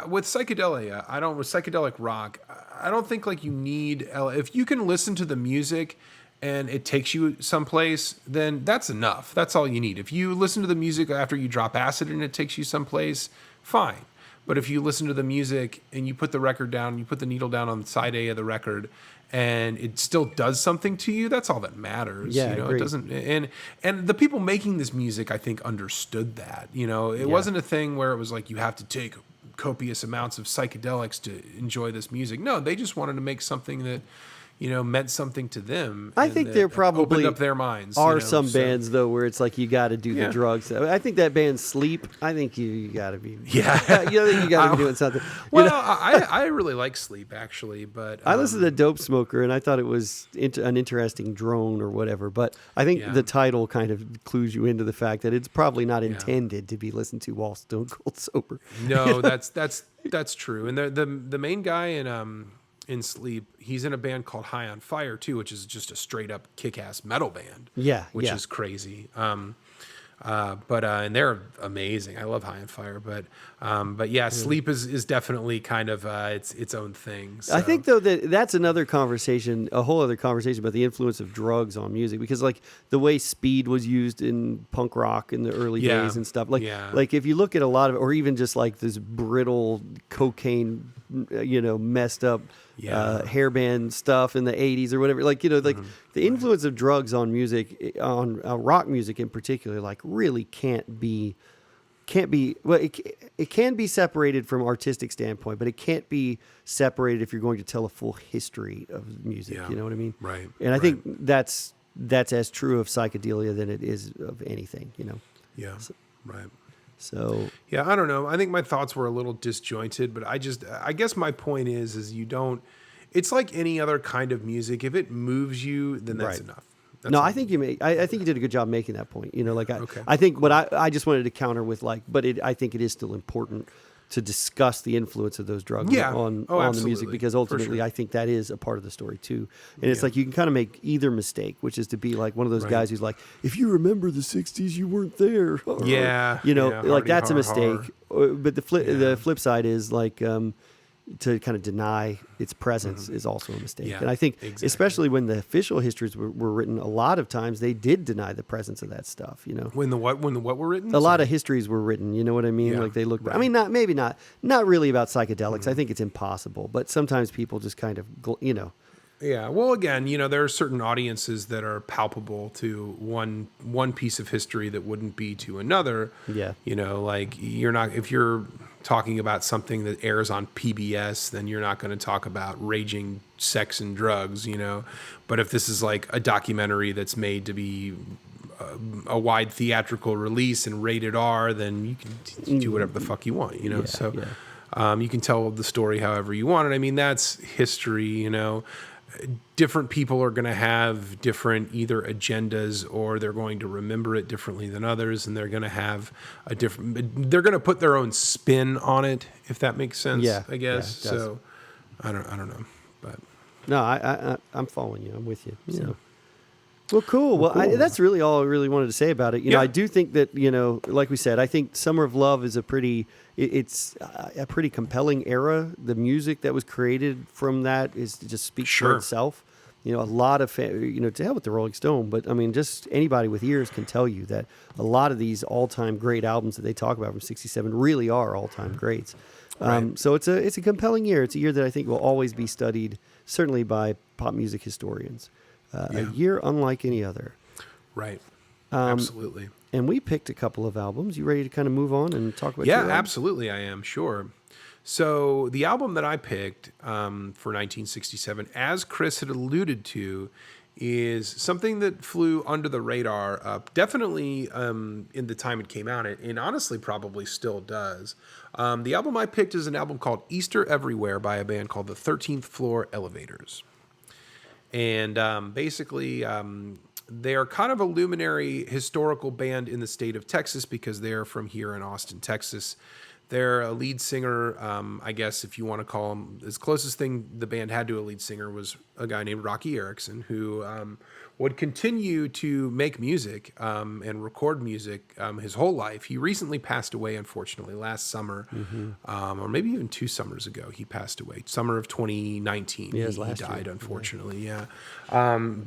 With psychedelia, with psychedelic rock, I don't think like you need, if you can listen to the music and it takes you someplace, then that's enough. That's all you need. If you listen to the music after you drop acid and it takes you someplace, fine. But if you listen to the music and you put the record down, you put the needle down on side A of the record, and it still does something to you, that's all that matters. Yeah, it doesn't. And the people making this music, I think, understood that. It wasn't a thing where it was like you have to take copious amounts of psychedelics to enjoy this music. No, they just wanted to make something that meant something to them. I think there probably opened up their minds. Are some bands though where it's like you got to do the drugs. I think that band Sleep. I think you got to be. Yeah, you got to be doing something. Well, I really like Sleep actually, but I listened to Dope Smoker and I thought it was an interesting drone or whatever. But I think the title kind of clues you into the fact that it's probably not intended to be listened to while stone cold sober. No, that's true. And the main guy in Sleep, he's in a band called High on Fire too, which is just a straight up kick-ass metal band. Which is crazy. And they're amazing. I love High on Fire, but yeah, Sleep is definitely kind of its own thing. So. I think though that's another conversation, a whole other conversation about the influence of drugs on music, because like the way speed was used in punk rock in the early days and stuff. Like if you look at a lot of, or even just like this brittle cocaine, messed up hairband stuff in the 80s or whatever, the influence of drugs on music, on rock music in particular, like really can't be well, it can be separated from artistic standpoint, but it can't be separated if you're going to tell a full history of music. You know what I mean? Right. And I think that's as true of psychedelia than it is of anything. Yeah. Right. So yeah, I don't know. I think my thoughts were a little disjointed, but I guess my point is you don't. It's like any other kind of music. If it moves you, then that's enough. I think I think you did a good job making that point. I think what I just wanted to counter with I think it is still important to discuss the influence of those drugs on the music, because ultimately I think that is a part of the story too. And it's like you can kind of make either mistake, which is to be like one of those guys who's like, if you remember the 60s, you weren't there. That's a mistake. But the flip side is like to kind of deny its presence is also a mistake. And I think especially when the official histories were written, a lot of times they did deny the presence of that stuff, When the what were written? A lot of histories were written, you know what I mean? Yeah, like they look, I mean, not really about psychedelics. I think it's impossible, but sometimes people just kind of, Yeah. Well, again, there are certain audiences that are palpable to one piece of history that wouldn't be to another. Yeah. Like if you're talking about something that airs on PBS, then you're not going to talk about raging sex and drugs, But if this is like a documentary that's made to be a wide theatrical release and rated R, then you can do whatever the fuck you want, you can tell the story however you want. And I mean, that's history, Different people are going to have different either agendas, or they're going to remember it differently than others, and they're going to have they're going to put their own spin on it, if that makes sense. I guess. Yeah, so I don't know, but no, I'm following you. I'm with you. So. Well, cool. Well, that's really all I really wanted to say about it. I do think that, like we said, I think Summer of Love is it's a pretty compelling era. The music that was created from that just speaks for itself. A lot of, to hell with the Rolling Stone, but I mean, just anybody with ears can tell you that a lot of these all-time great albums that they talk about from '67 really are all-time greats. So it's a compelling year. It's a year that I think will always be studied, certainly by pop music historians. A year unlike any other. Right. Absolutely. And we picked a couple of albums. You ready to kind of move on and talk about your album? Absolutely I am, sure. So the album that I picked for 1967, as Chris had alluded to, is something that flew under the radar, definitely in the time it came out, and honestly probably still does. The album I picked is an album called Easter Everywhere by a band called the 13th Floor Elevators. And basically, they are kind of a luminary historical band in the state of Texas because they're from here in Austin, Texas. They're a lead singer, I guess if you want to call him. The closest thing the band had to a lead singer was a guy named Rocky Erickson, who would continue to make music and record music his whole life. He recently passed away, unfortunately, last summer, or maybe even 2 summers ago. He passed away, summer of 2019. Yeah, he died, unfortunately. Yeah,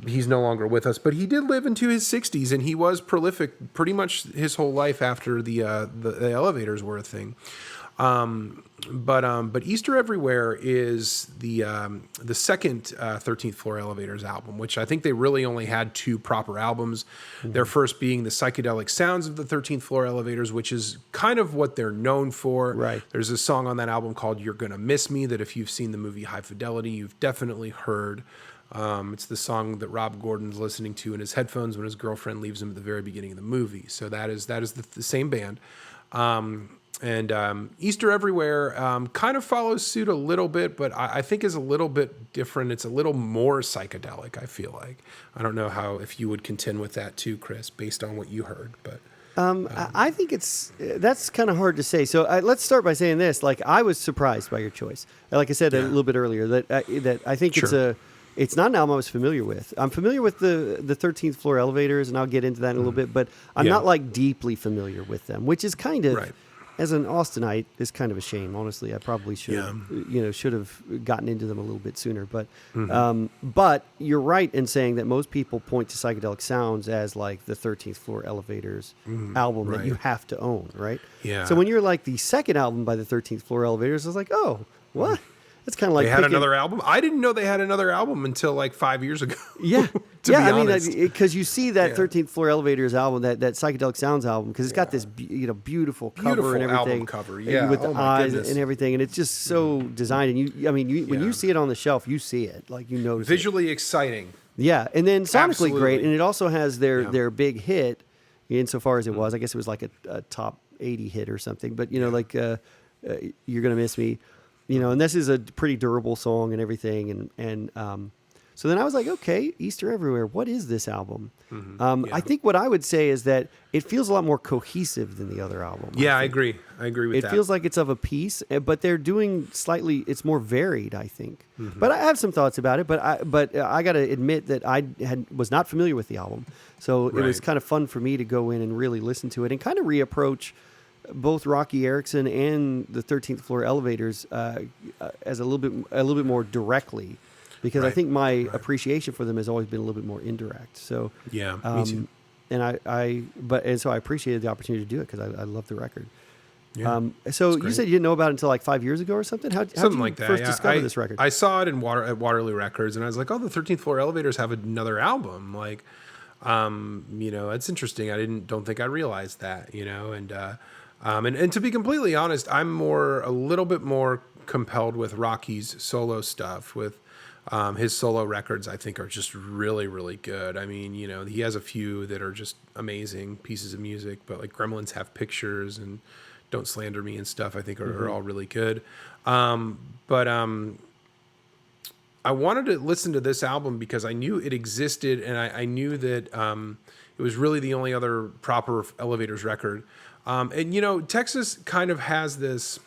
he's no longer with us, but he did live into his 60s, and he was prolific pretty much his whole life after the elevators were a thing. But Easter Everywhere is the second 13th Floor Elevators album, which I think they really only had 2 proper albums. Their first being the psychedelic sounds of the 13th Floor Elevators, which is kind of what they're known for. Right. There's a song on that album called "You're Gonna Miss Me" that if you've seen the movie High Fidelity, you've definitely heard. It's the song that Rob Gordon's listening to in his headphones when his girlfriend leaves him at the very beginning of the movie. So that is the same band. And Easter Everywhere kind of follows suit a little bit, but I think is a little bit different. It's a little more psychedelic, I feel like. I don't know if you would contend with that too, Chris, based on what you heard. But I think that's kind of hard to say. So let's start by saying this. Like, I was surprised by your choice. Like I said a little bit earlier, that I think it's not an album I was familiar with. I'm familiar with the 13th Floor Elevators, and I'll get into that in a little bit, but I'm not like deeply familiar with them, which is kind of... Right. As an Austinite, is kind of a shame. Honestly, I probably should have gotten into them a little bit sooner. But but you're right in saying that most people point to Psychedelic Sounds as like the 13th Floor Elevators album that you have to own, right? Yeah. So when you're like the second album by the 13th Floor Elevators, I was like, oh, what? It's kind of like they had another album. I didn't know they had another album until like 5 years ago. Yeah, I mean, because you see that 13th Floor Elevators album, that Psychedelic Sounds album, because it's got this beautiful cover and everything, album cover, with the eyes and everything, and it's just so designed. And when you see it on the shelf, you see it, like you notice visually exciting. Yeah, and then sonically great, and it also has their big hit, insofar as it was. I guess it was like a top 80 hit or something. But like "You're Gonna Miss Me." And this is a pretty durable song and everything. And so then I was like, okay, Easter Everywhere. What is this album? I think what I would say is that it feels a lot more cohesive than the other album. Yeah, I agree. I agree with that. It feels like it's of a piece, but they're doing it's more varied, I think. But I have some thoughts about it, but I got to admit that I was not familiar with the album. So it was kind of fun for me to go in and really listen to it and kind of reapproach both Rocky Erickson and the 13th Floor Elevators as a little bit more directly, because I think my appreciation for them has always been a little bit more indirect. So yeah, me too. And so I appreciated the opportunity to do it because I love the record. Yeah, so you said you didn't know about it until like 5 years ago or something? How did you first discover this record? I saw it at Waterloo Records, and I was like, oh, the 13th Floor Elevators have another album. Like, it's interesting. Don't think I realized that, and to be completely honest, I'm a little bit more compelled with Rocky's solo stuff. With his solo records, I think are just really, really good. I mean, he has a few that are just amazing pieces of music, but like Gremlins Have Pictures and Don't Slander Me and stuff, I think are all really good. But I wanted to listen to this album because I knew it existed, and I knew that it was really the only other proper Elevators record. And Texas kind of has this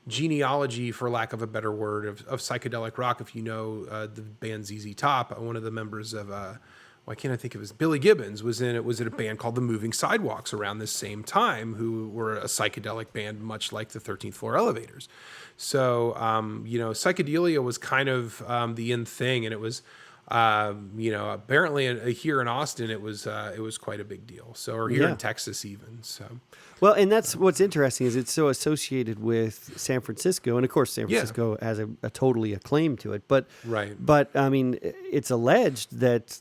genealogy, for lack of a better word, of psychedelic rock. If you know the band ZZ Top, one of the members of why can't I think of his Billy Gibbons was in a band called the Moving Sidewalks around this same time, who were a psychedelic band much like the 13th Floor Elevators. So psychedelia was kind of the in thing, and it was apparently here in Austin, it was quite a big deal. So, or here in Texas even. So, well, and that's what's interesting is it's so associated with San Francisco, and of course, San Francisco has a totally acclaim to it. But but I mean, it's alleged that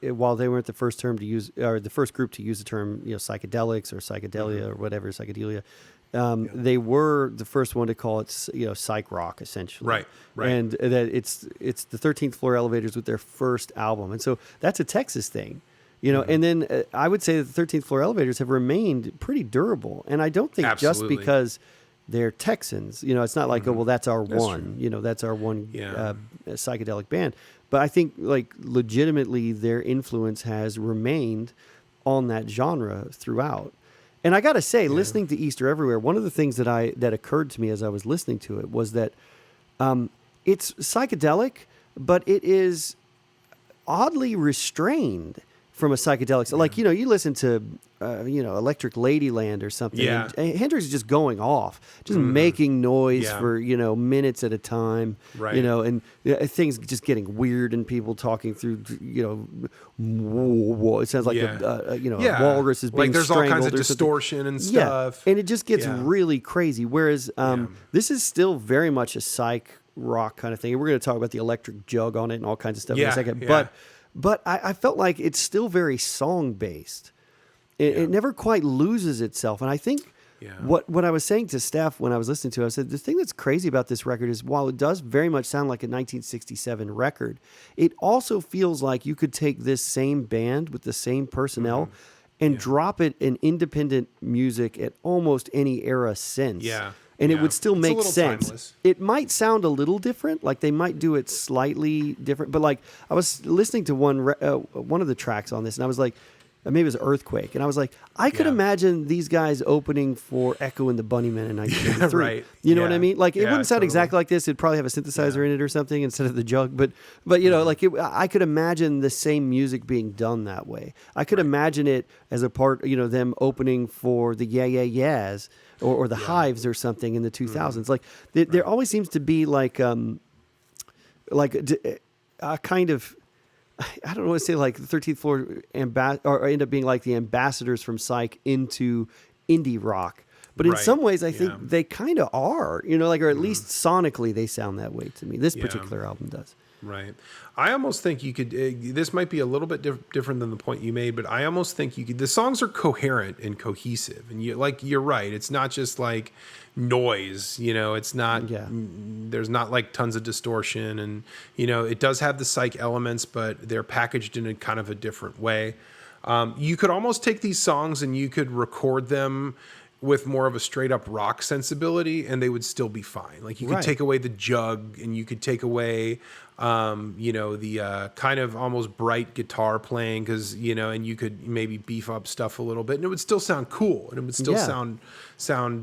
while they weren't the first term to use, or the first group to use the term, psychedelics or psychedelia or whatever, psychedelia. They were the first one to call it, psych rock, essentially. Right. And that it's the 13th Floor Elevators with their first album, and so that's a Texas thing, And then I would say that the 13th Floor Elevators have remained pretty durable, and I don't think just because they're Texans, it's not like that's our one, that's our one psychedelic band, but I think like legitimately their influence has remained on that genre throughout. And I got to say, listening to Easter Everywhere, one of the things that occurred to me as I was listening to it was that it's psychedelic, but it is oddly restrained from a psychedelic. Like, you listen to, Electric Ladyland or something. Yeah. And Hendrix is just going off, just making noise for, minutes at a time. Right. And things just getting weird and people talking through, it sounds like a walrus is being like there's all kinds of strangled or something. distortion and stuff. Yeah. And it just gets really crazy. Whereas this is still very much a psych rock kind of thing. And we're going to talk about the Electric Jug on it and all kinds of stuff in a second. Yeah. But I felt like it's still very song based. It never quite loses itself. And I think what I was saying to Steph when I was listening to it, I said, the thing that's crazy about this record is while it does very much sound like a 1967 record, it also feels like you could take this same band with the same personnel and drop it in independent music at almost any era since. Yeah. And it would still make sense. Timeless. It might sound a little different, like they might do it slightly different. But like I was listening to one of the tracks on this, and I was like, maybe it was Earthquake, and I was like, I could imagine these guys opening for Echo and the Bunnymen in 1983. Right. You know what I mean? Like it wouldn't sound exactly like this. It'd probably have a synthesizer in it or something instead of the jug. But like I could imagine the same music being done that way. I could imagine it as a part, them opening for the Yeah Yeah Yeahs. Or the Hives or something in the 2000s. Like there always seems to be like a kind of, I don't want to say like the 13th Floor or end up being like the ambassadors from psych into indie rock. But in some ways, I think they kind of are, or at least sonically they sound that way to me. This particular album does. Right. I almost think you could, this might be a little bit different than the point you made, but I almost think you could, the songs are coherent and cohesive. And you're right. It's not just like noise, it's not, there's not like tons of distortion and, it does have the psych elements, but they're packaged in a kind of a different way. You could almost take these songs and you could record them with more of a straight up rock sensibility and they would still be fine. Like you could take away the jug and you could take away, the kind of almost bright guitar playing because, and you could maybe beef up stuff a little bit and it would still sound cool and it would still sound,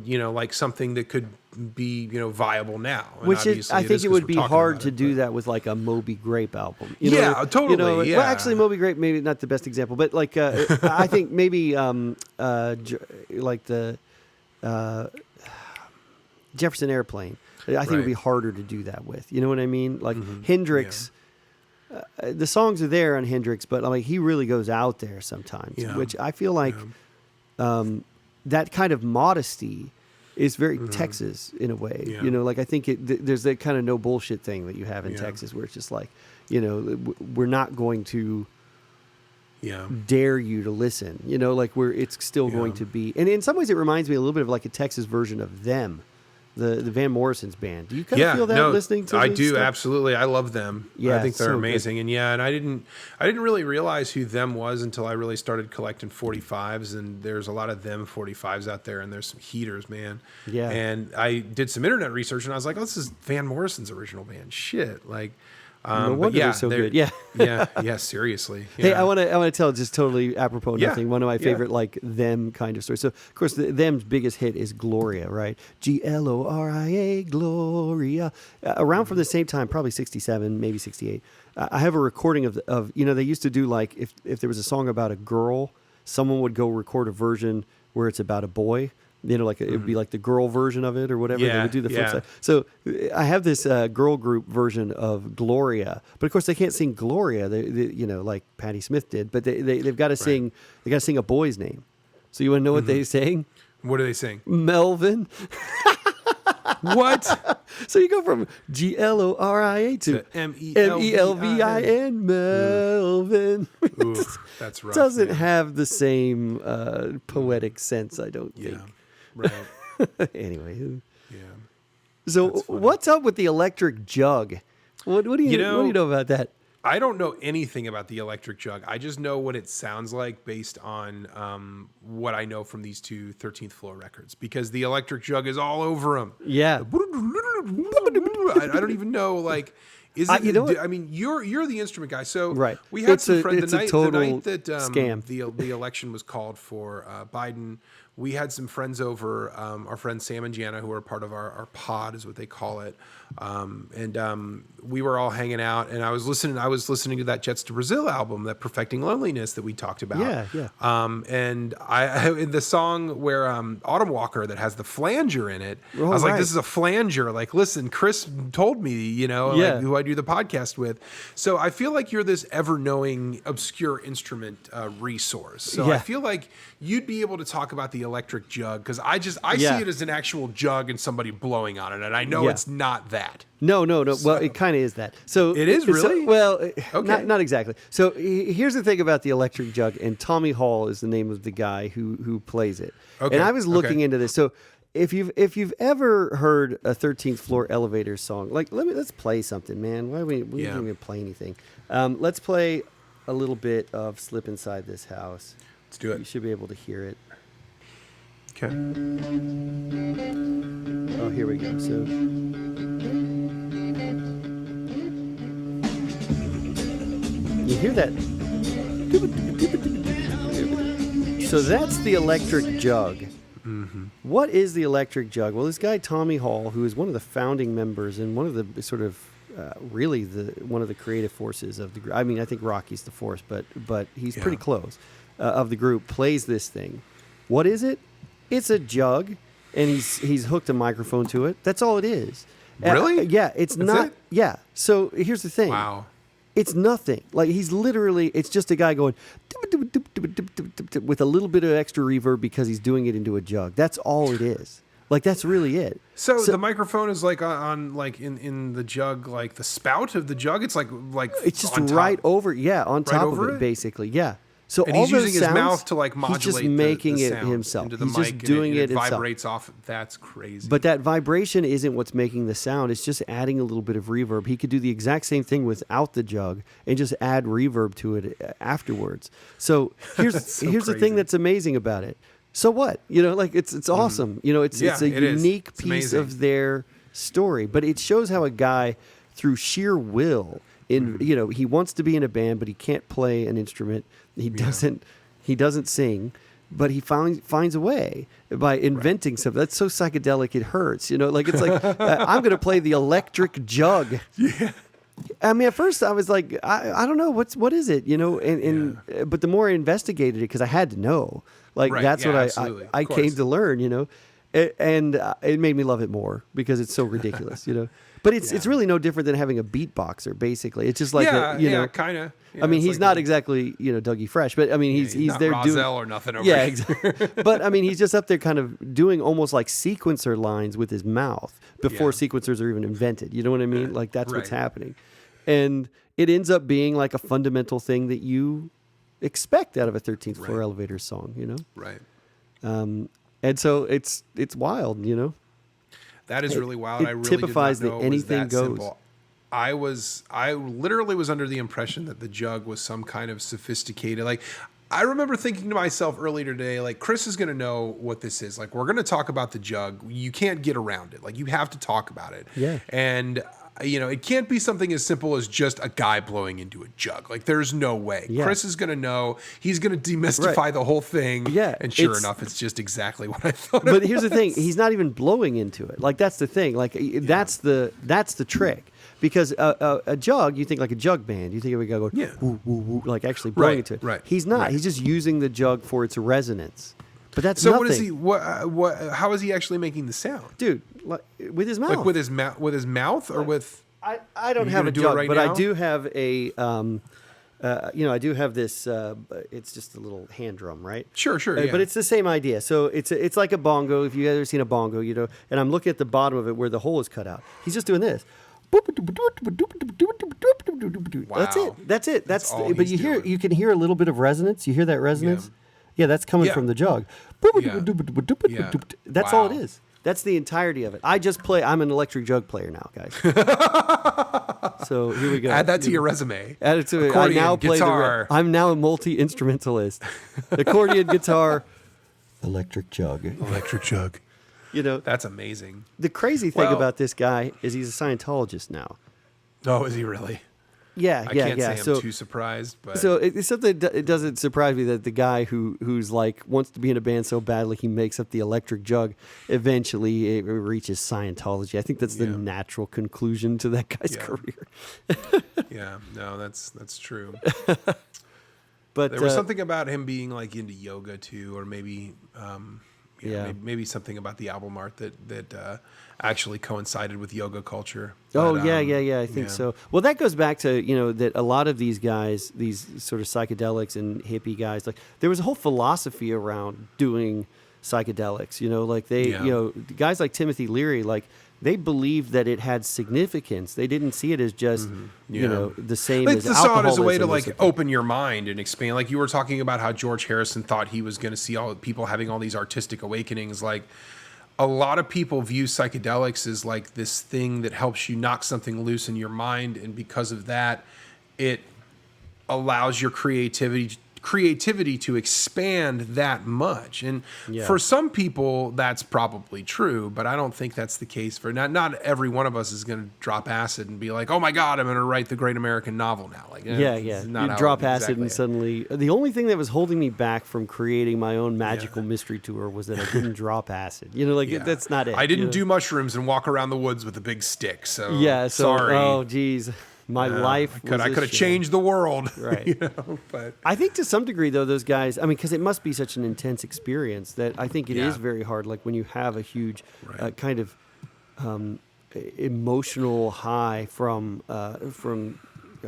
like something that could be, viable now. And which is, I think it would be hard to do that with like a Moby Grape album. Totally. Well, actually Moby Grape, maybe not the best example, but like, I think maybe, like the, Jefferson Airplane. I think it would be harder to do that with. You know what I mean? Like Hendrix, the songs are there on Hendrix, but like he really goes out there sometimes, which I feel like that kind of modesty is very Texas in a way. Yeah. Like I think there's that kind of no bullshit thing that you have in Texas where it's just like, we're not going to dare you to listen, like it's still going to be. And in some ways it reminds me a little bit of like a Texas version of Them. The Van Morrison's band. Do you kind of feel that listening to I this do stuff? Absolutely. I love them. Yeah, I think they're so amazing. Good. And I didn't really realize who Them was until I really started collecting 45s. And there's a lot of Them 45s out there, and there's some heaters, man. Yeah. And I did some internet research, and I was like, oh, this is Van Morrison's original band. Shit, like. No wonder they're so good. Yeah. yeah. Seriously. Yeah. Hey, I want to tell just totally apropos nothing. One of my favorite like Them kind of stories. So of course Them's biggest hit is Gloria, right? Gloria, Gloria. Around from the same time, probably 67, maybe 68. I have a recording of they used to do like if there was a song about a girl, someone would go record a version where it's about a boy. Like it would be like the girl version of it or whatever. They would do the flip side. So I have this girl group version of Gloria, but of course they can't sing Gloria. They like Patti Smith did, but they've got to sing. They got to sing a boy's name. So you want to know what they sing? What do they sing? Melvin. What? So you go from Gloria to Melvin. Melvin. Ooh, that's rough. Doesn't have the same poetic sense, I don't think. Right. Anyway. Yeah. So what's up with the Electric Jug? What do you know about that? I don't know anything about the Electric Jug. I just know what it sounds like based on what I know from these two 13th Floor records, because the Electric Jug is all over them. Yeah. I don't even know, like, is it? I mean, you're the instrument guy, so we had some friends the night that scam. The election was called for. Biden we had some friends over, our friends Sam and Gianna, who are part of our pod, is what they call it. We were all hanging out, and I was listening to that Jets to Brazil album, that Perfecting Loneliness that we talked about. Yeah. And I in the song where Autumn Walker, that has the flanger in it, I was like, this is a flanger. Like, listen, Chris told me, like, who I do the podcast with. So I feel like you're this ever-knowing, obscure instrument resource. So I feel like you'd be able to talk about the electric jug, because I see it as an actual jug and somebody blowing on it, and I know it's not that. No. So, well, it kind of is that. So it is really? Okay. Not exactly. So here's the thing about the electric jug, and Tommy Hall is the name of the guy who plays it. Okay. And I was looking into this. So if you've ever heard a 13th Floor Elevator song, like let's play something, man. Why we don't even play anything? Let's play a little bit of Slip Inside This House. Let's do it. You should be able to hear it. Okay. Oh, here we go. So you hear that? So that's the electric jug. Mm-hmm. What is the electric jug? Well, this guy Tommy Hall, who is one of the founding members and one of the sort of really one of the creative forces of the group. I mean, I think Rocky's the force, but he's pretty close of the group. Plays this thing. What is it? It's a jug, and he's hooked a microphone to it. That's all it is. Really? Yeah, it's That's not. it? Yeah. So here's the thing. Wow. It's nothing. Like, it's just a guy going with a little bit of extra reverb because he's doing it into a jug. That's all it is. Like, that's really it. So the microphone is like on like in the jug, like the spout of the jug. It's like it's just right over, on top of it, basically. Yeah. So and all he's using sounds, his mouth to like modulate. He's just making the it sound himself. into the He's mic, just doing and it himself. Vibrates off. That's crazy. But that vibration isn't what's making the sound. It's just adding a little bit of reverb. He could do the exact same thing without the jug and just add reverb to it afterwards. So here's the thing that's amazing about it. So what? Like it's awesome. It's a unique piece of their story. But it shows how a guy, through sheer will, he wants to be in a band, but he can't play an instrument. He doesn't sing, but he finds a way by inventing something. That's so psychedelic it hurts. Like it's like I'm going to play the electric jug. Yeah. I mean, at first I was like, I don't know what is it, but the more I investigated it, because I had to know, that's what I came to learn, and it made me love it more because it's so ridiculous, But it's really no different than having a beatboxer. Basically, it's just like kind of. I mean, he's not exactly Dougie Fresh, but I mean he's there doing doing or nothing over here. Exactly. But I mean he's just up there kind of doing almost like sequencer lines with his mouth before sequencers are even invented. You know what I mean? Like that's what's happening, and it ends up being like a fundamental thing that you expect out of a 13th Floor Elevator song. Right. And so it's wild. That is really wild. I really typifies did not know that anything it was that goes. simple. I literally was under the impression that the jug was some kind of sophisticated, like, I remember thinking to myself earlier today, like, Chris is going to know what this is. Like, we're going to talk about the jug. You can't get around it. Like, you have to talk about it. Yeah. And, it can't be something as simple as just a guy blowing into a jug. Like, there's no way. Yeah. Chris is going to know. He's going to demystify the whole thing. Yeah. And sure enough, it's just exactly what I thought. But here's the thing. He's not even blowing into it. Like, that's the thing. Like, that's the trick. Because a jug, you think like a jug band. You think of a guy going, woo, woo, woo, like actually blowing into it. Right. He's not. He's just using the jug for its resonance. But that's so nothing. what is he? What? How is he actually making the sound, dude? Like, with his mouth. Like with his mouth, or with? I don't have a jug, but I do have a. I do have this. It's just a little hand drum, right? Sure. But it's the same idea. So it's like a bongo. If you've ever seen a bongo, and I'm looking at the bottom of it where the hole is cut out. He's just doing this. Wow. That's it. But you can hear a little bit of resonance. You hear that resonance? Yeah, that's coming from the jug. That's all it is. That's the entirety of it. I'm an electric jug player now, guys. So here we go. Add that to your resume. Add it to it. Accordion, I now play guitar. I'm now a multi-instrumentalist. Accordion, guitar, electric jug. Electric jug. That's amazing. The crazy thing about this guy is he's a Scientologist now. Oh, is he really? Yeah, I yeah, can't yeah. say I'm too surprised, but so it's something. It doesn't surprise me that the guy who's like wants to be in a band so badly he makes up the electric jug. Eventually, it reaches Scientology. I think that's the natural conclusion to that guy's career. Yeah, no, that's true. But there was something about him being like into yoga too, or maybe maybe something about the album art that actually coincided with yoga culture. But, yeah. I think so. Well, that goes back to that a lot of these guys, these sort of psychedelics and hippie guys, like there was a whole philosophy around doing psychedelics. Like they, guys like Timothy Leary, like they believed that it had significance. They didn't see it as just the same as they saw it as a way to alcoholism. open your mind and expand. Like you were talking about how George Harrison thought he was going to see all people having all these artistic awakenings. Like a lot of people view psychedelics as like this thing that helps you knock something loose in your mind, and because of that, it allows your creativity to expand that much. And for some people that's probably true, but I don't think that's the case for not every one of us is going to drop acid and be like, oh my God, I'm going to write the great American novel now. Like, you drop acid and suddenly the only thing that was holding me back from creating my own magical mystery tour was that I didn't drop acid. That's not it. I didn't do mushrooms and walk around the woods with a big stick. So sorry. Oh geez. My life. I could have changed the world, right? But I think to some degree, though, those guys. I mean, because it must be such an intense experience that I think it is very hard. Like when you have a huge kind of emotional high from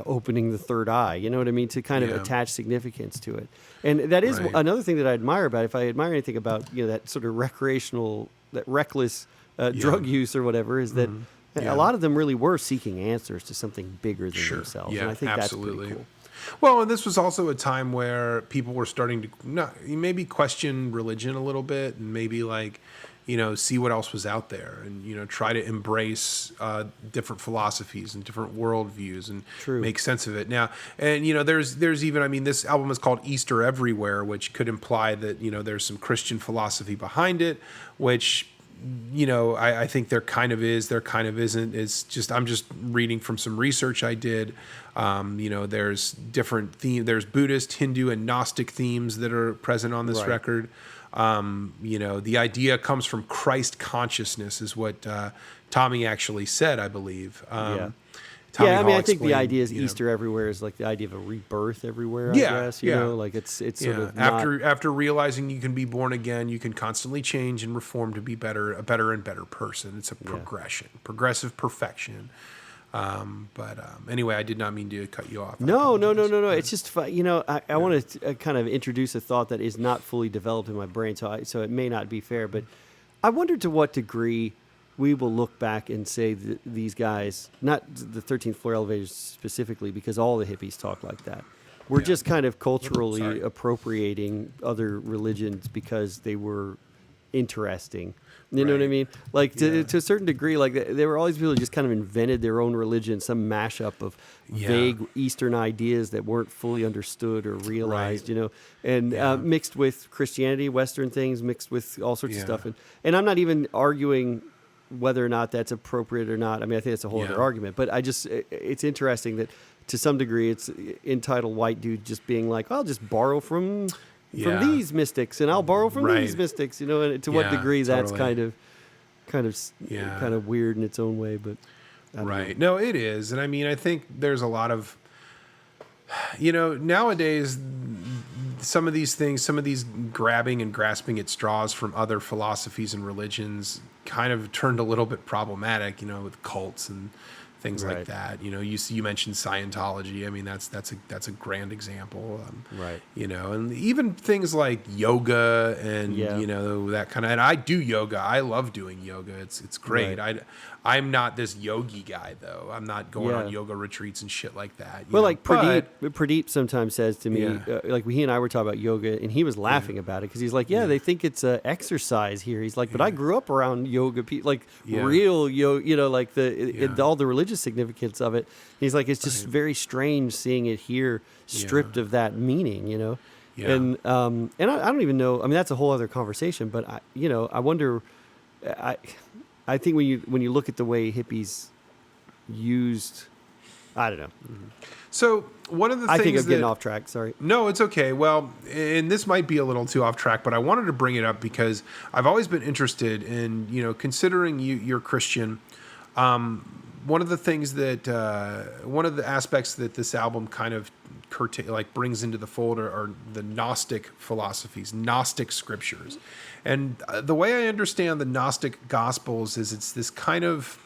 opening the third eye. You know what I mean? To kind of attach significance to it, and that is another thing that I admire about it. If I admire anything about that sort of recreational, that reckless drug use or whatever, is that. A lot of them really were seeking answers to something bigger than themselves. Yeah, and I think absolutely. That's pretty cool. Well, and this was also a time where people were starting to maybe question religion a little bit, and maybe see what else was out there, and try to embrace different philosophies and different worldviews and make sense of it. Now, and there's even this album is called Easter Everywhere, which could imply that there's some Christian philosophy behind it, which. I think there kind of is, there kind of isn't. I'm just reading from some research I did. There's different themes. There's Buddhist, Hindu, and Gnostic themes that are present on this record. The idea comes from Christ consciousness, is what Tommy actually said, I believe. Tommy Hall I think the idea is Easter Everywhere is like the idea of a rebirth everywhere. I guess like it's sort of after realizing you can be born again, you can constantly change and reform to be a better and better person. It's a progression, progressive perfection. Anyway, I did not mean to cut you off. No. It's just fun. I want to kind of introduce a thought that is not fully developed in my brain, so it may not be fair, but I wonder to what degree we will look back and say that these guys, not the 13th Floor Elevators specifically, because all the hippies talk like that. We're just kind of culturally appropriating other religions because they were interesting. You know what I mean? Like to a certain degree, like there were all these people who just kind of invented their own religion, some mashup of vague Eastern ideas that weren't fully understood or realized, and mixed with Christianity, Western things, mixed with all sorts of stuff. And I'm not even arguing whether or not that's appropriate or not. I mean, I think that's a whole other argument, but it's interesting that to some degree it's entitled white dude just being like, I'll just borrow from these mystics and I'll borrow from these mystics, and to what degree that's kind of weird in its own way, but no, it is. And I mean, I think there's a lot of, nowadays, some of these things, some of these grabbing and grasping at straws from other philosophies and religions kind of turned a little bit problematic, with cults and things like that. You mentioned Scientology. I mean, that's a grand example. And even things like yoga and that kind of. And I do yoga. I love doing yoga. It's great. I'm not this yogi guy though. I'm not going on yoga retreats and shit like that. Pradeep sometimes says to me, like he and I were talking about yoga, and he was laughing about it because he's like, they think it's a exercise here. He's like, but I grew up around yoga, real yoga, like all the religious significance of it. He's like, it's just very strange seeing it here stripped of that meaning, and I don't even know. I mean, that's a whole other conversation. But I wonder. I think when you look at the way hippies used I don't know. So one of the things I think I'm getting off track. Sorry. No, it's okay. Well, and this might be a little too off track, but I wanted to bring it up because I've always been interested in, considering you're Christian. One of the things that one of the aspects that this album kind of brings into the fold are the Gnostic philosophies, Gnostic scriptures, and the way I understand the Gnostic Gospels is it's this kind of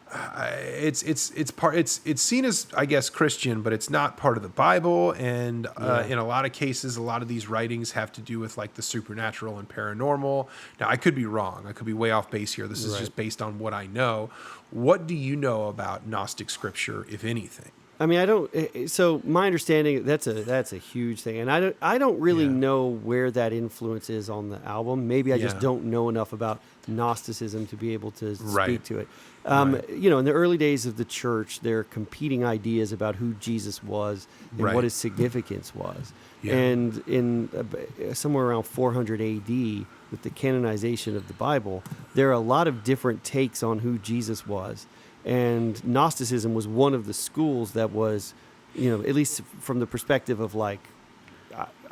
it's seen as, I guess, Christian, but it's not part of the Bible. And in a lot of cases, a lot of these writings have to do with like the supernatural and paranormal. Now, I could be wrong. I could be way off base here. This is just based on what I know. What do you know about Gnostic scripture, if anything? I mean, I don't. So my understanding, that's a huge thing, and I don't really know where that influence is on the album. Maybe I just don't know enough about Gnosticism to be able to speak to it. In the early days of the church, there are competing ideas about who Jesus was and what his significance was. Yeah. And in somewhere around 400 AD, with the canonization of the Bible, there are a lot of different takes on who Jesus was. And Gnosticism was one of the schools that was, at least from the perspective of I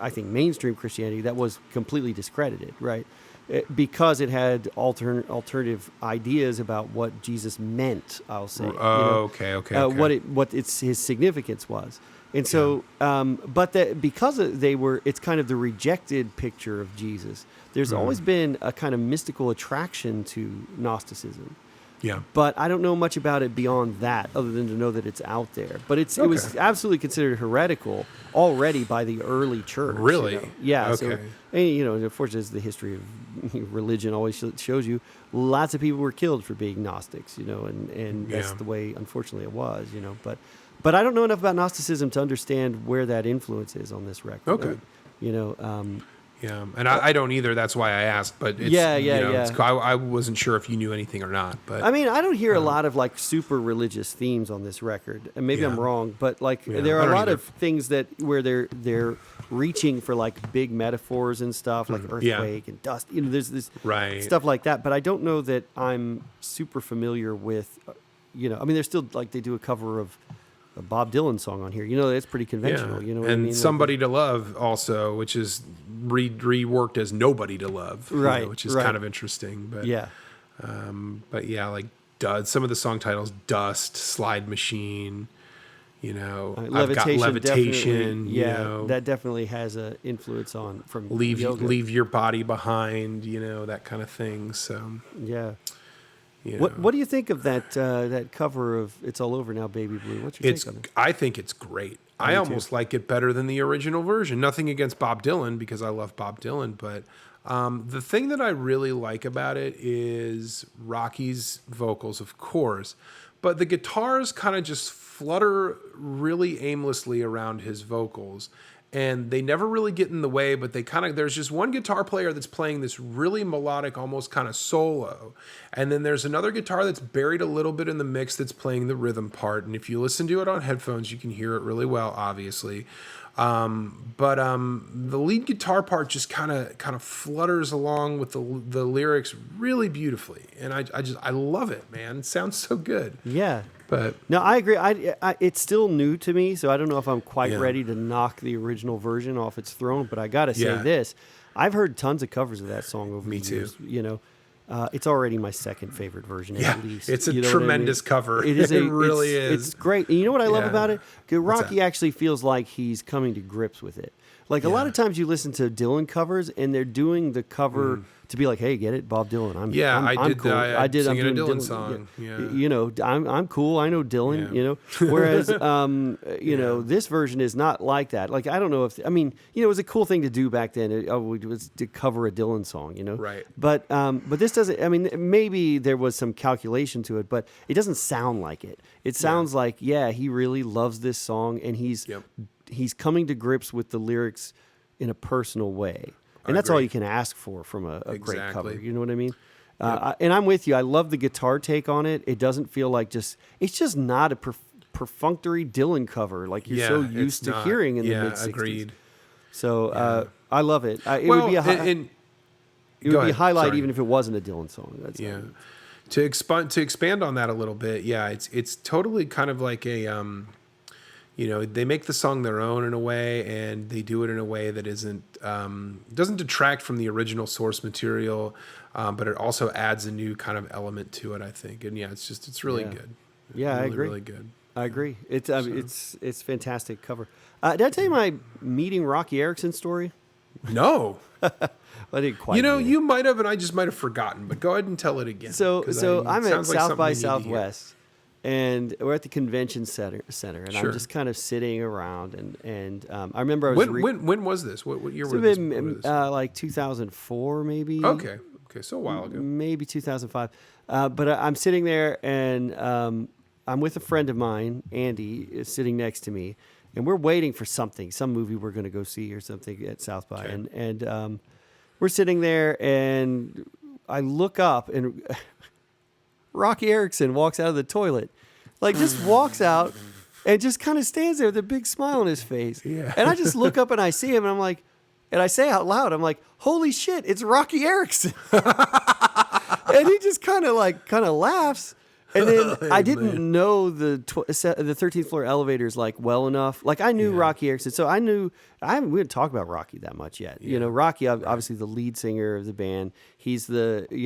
think mainstream Christianity, that was completely discredited, right? Because it had alternative ideas about what Jesus meant. I'll say. Okay. What his significance was, and so, because it's kind of the rejected picture of Jesus. There's always been a kind of mystical attraction to Gnosticism. Yeah. But I don't know much about it beyond that, other than to know that it's out there. But it was absolutely considered heretical already by the early church. Really? Yeah. Okay. So, and, unfortunately, as the history of religion always shows you, lots of people were killed for being Gnostics, and that's the way, unfortunately, it was, But I don't know enough about Gnosticism to understand where that influence is on this record. Okay. Yeah, and I don't either. That's why I asked. But it's, I wasn't sure if you knew anything or not. But I mean, I don't hear a lot of super religious themes on this record, and maybe I'm wrong. But there are a lot of things where they're reaching for big metaphors and stuff, like earthquake and dust. There's this stuff like that. But I don't know that I'm super familiar with. I mean, there's still they do a cover of a Bob Dylan song on here. It's pretty conventional. You know what I mean? Somebody to Love also, which is reworked as Nobody to Love, right? Which is kind of interesting. But some of the song titles: Dust, Slide Machine. Levitation, I've got Levitation. That definitely has an influence from Leave Your Body Behind. That kind of thing. So yeah. What do you think of that cover of "It's All Over Now, Baby Blue"? What's your take on it? I think it's great. I almost like it better than the original version. Nothing against Bob Dylan, because I love Bob Dylan, but the thing that I really like about it is Rocky's vocals, of course, but the guitars kind of just flutter really aimlessly around his vocals. And they never really get in the way, but there's just one guitar player that's playing this really melodic, almost kind of solo. And then there's another guitar that's buried a little bit in the mix that's playing the rhythm part. And if you listen to it on headphones, you can hear it really well, obviously. But the lead guitar part just kind of flutters along with the lyrics really beautifully. And I love it, man. It sounds so good. Yeah. But no, I agree. It's still new to me, so I don't know if I'm quite ready to knock the original version off its throne. But I gotta say this: I've heard tons of covers of that song over the years. It's already my second favorite version, at least. It's a tremendous cover. It is. It really is. It's great. And you know what I love about it? Rocky actually feels like he's coming to grips with it. A lot of times you listen to Dylan covers, and they're doing the cover to be like, "Hey, get it, Bob Dylan? I'm cool. I'm doing a Dylan song. I'm cool. I know Dylan. Yeah. Whereas, this version is not like that. I don't know if it was a cool thing to do back then. It was to cover a Dylan song. Right. But this doesn't. I mean, maybe there was some calculation to it, but it doesn't sound like it. It sounds like he really loves this song, and he's coming to grips with the lyrics in a personal way. And that's all you can ask for from a great cover. You know what I mean? And I'm with you. I love the guitar take on it. It doesn't feel like it's just not a perfunctory Dylan cover like you're so used to hearing in the mid-60s. Agreed. So I love it. It would be a highlight even if it wasn't a Dylan song. To expand on that a little bit, yeah, it's totally kind of like a they make the song their own in a way, and they do it in a way that doesn't detract from the original source material, but it also adds a new kind of element to it, I think. And yeah, it's really good. Yeah, really, I agree. Really good. I agree. It's fantastic cover. Did I tell you my meeting Rocky Erickson story? No. I didn't quite. You might have, and I just might have forgotten. But go ahead and tell it again. So I'm at South by Southwest, and we're at the convention center, and I'm just kind of sitting around, and I remember I was. When was this? What year was this? Like 2004, maybe. Okay, so a while ago. Maybe 2005. But I'm sitting there, and I'm with a friend of mine, Andy, is sitting next to me, and we're waiting for some movie we're going to go see or something at South by, and we're sitting there, and I look up, and Rocky Erickson walks out of the toilet, like just walks out, and just kind of stands there with a big smile on his face. Yeah. And I just look up and I see him, and I'm like, and I say out loud, I'm like, "Holy shit, it's Rocky Erickson!" And he just kind of laughs. And then I didn't know the 13th floor elevators well enough. Like I knew Rocky Erickson, so I knew we didn't talk about Rocky that much yet. Yeah. Rocky, obviously the lead singer of the band. He's he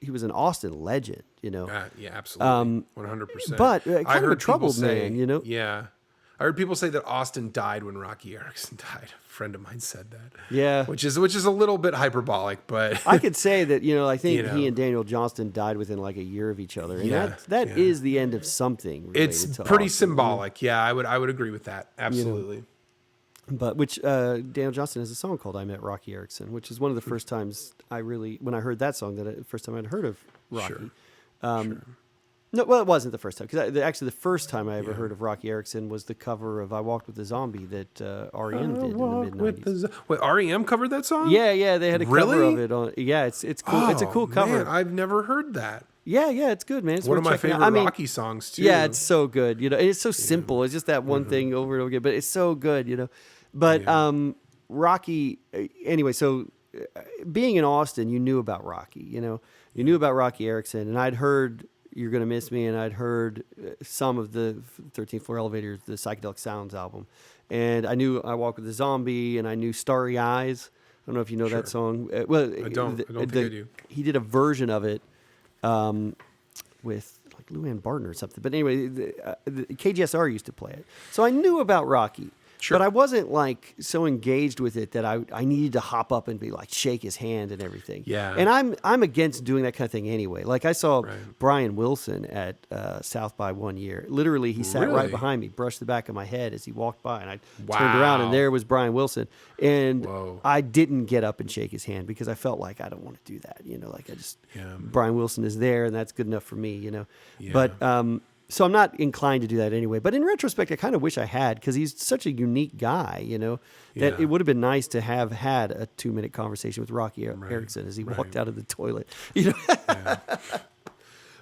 was an Austin legend. Yeah, absolutely, 100%. But kind of a troubled man. Yeah, I heard people say that Austin died when Rocky Erickson died. A friend of mine said that. Yeah, which is a little bit hyperbolic, but I could say that I think he and Daniel Johnston died within like a year of each other, and that is the end of something. It's pretty Austin, symbolic. Yeah, I would agree with that. Absolutely. But Daniel Johnston has a song called "I Met Rocky Erickson," which is one of the first times when I heard that song, the first time I'd heard of Rocky. Sure. No, well, it wasn't the first time, because actually the first time I ever heard of Rocky Erickson was the cover of "I Walked with the Zombie" that REM did in the mid-90s. Wait, REM covered that song? Yeah, they had a cover of it on. Yeah, it's cool. It's a cool cover. Man, I've never heard that. Yeah, it's good, man. It's one of my favorite Rocky songs too. Yeah, it's so good. And it's so simple. It's just that one thing over and over again, but it's so good. But Rocky. Anyway, so being in Austin, you knew about Rocky. You knew about Rocky Erickson, and I'd heard "You're Gonna Miss Me," and I'd heard some of the 13th Floor Elevators, the Psychedelic Sounds album, and I knew "I Walk with the Zombie," and I knew "Starry Eyes." I don't know if you know that song. Well, I don't think I do. He did a version of it with like Luann Barton or something. But anyway, the KGSR used to play it, so I knew about Rocky. Sure. But I wasn't so engaged with it that I needed to hop up and be shake his hand and everything. Yeah. And I'm against doing that kind of thing anyway. Like I saw Brian Wilson at South by one year. Literally, he sat right behind me, brushed the back of my head as he walked by, and I turned around and there was Brian Wilson. And I didn't get up and shake his hand because I felt like I don't want to do that. Brian Wilson is there, and that's good enough for me. Yeah. But so I'm not inclined to do that anyway. But in retrospect, I kind of wish I had, because he's such a unique guy, that it would have been nice to have had a 2-minute conversation with Rocky Erickson as he walked out of the toilet.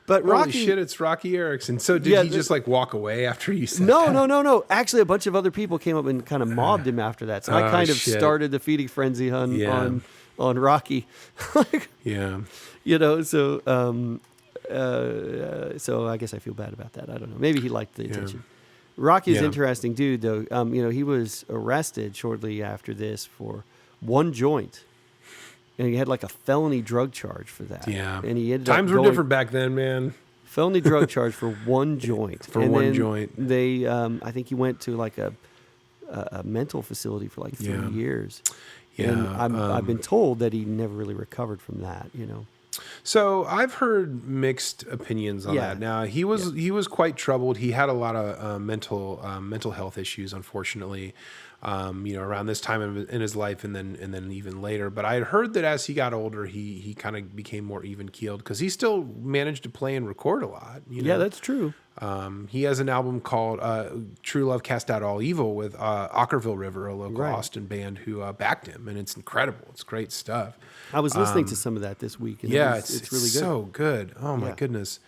But Holy shit, it's Rocky Erickson. So did he just walk away after you said that? No. Actually, a bunch of other people came up and kind of mobbed him after that. So I kind of started the feeding frenzy on Rocky. So I guess I feel bad about that. I don't know. Maybe he liked the attention. Rocky's an interesting dude, though. He was arrested shortly after this for one joint, and he had a felony drug charge for that. Yeah, and he ended times were different back then, man. Felony drug charge for one joint. Joint. They, I think he went to a mental facility for 3 years. Yeah, and I've been told that he never really recovered from that. So I've heard mixed opinions on that. Now he was quite troubled. He had a lot of mental health issues, unfortunately. Around this time in his life, and then even later. But I had heard that as he got older, he kind of became more even keeled, because he still managed to play and record a lot. Yeah, that's true. He has an album called "True Love Cast Out All Evil" with Ockerville River, a local Austin band who backed him, and it's incredible. It's great stuff. I was listening to some of that this week. And it's really good. So good. Oh my goodness.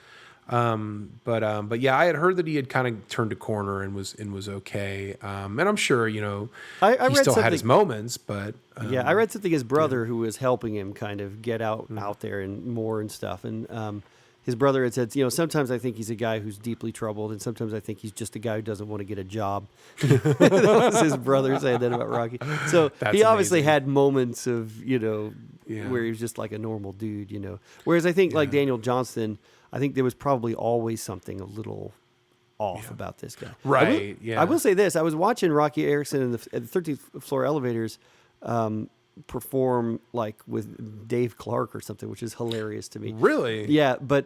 But yeah, I had heard that he had kind of turned a corner and was okay. And I'm sure, you know, I he still had his moments, but yeah, I read something his brother who was helping him kind of get out there and more and stuff. And his brother had said, you know, sometimes I think he's a guy who's deeply troubled, and sometimes I think he's just a guy who doesn't want to get a job. That was his brother saying that about Rocky. So he obviously amazing. had moments of, you know, where he was just like a normal dude, you know. Whereas I think like Daniel Johnston, I think there was probably always something a little off about this guy. Right. I will say this. I was watching Rocky Erickson at the 13th Floor Elevators perform like with Dave Clark or something, which is hilarious to me. Really? Yeah, but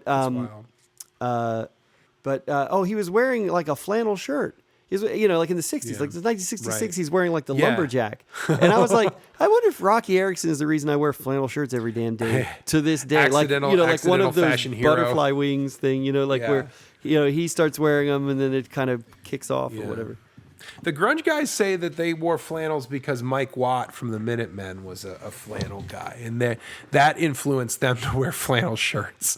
he was wearing like a flannel shirt. He's, you know, like in the 60s, like the 1966, he's wearing like the lumberjack. And I was like, I wonder if Rocky Erickson is the reason I wear flannel shirts every damn day to this day. Like, you know, like one of those butterfly wings thing, you know, like where, you know, he starts wearing them and then it kind of kicks off or whatever. The grunge guys say that they wore flannels because Mike Watt from the Minutemen was a flannel guy, and that influenced them to wear flannel shirts.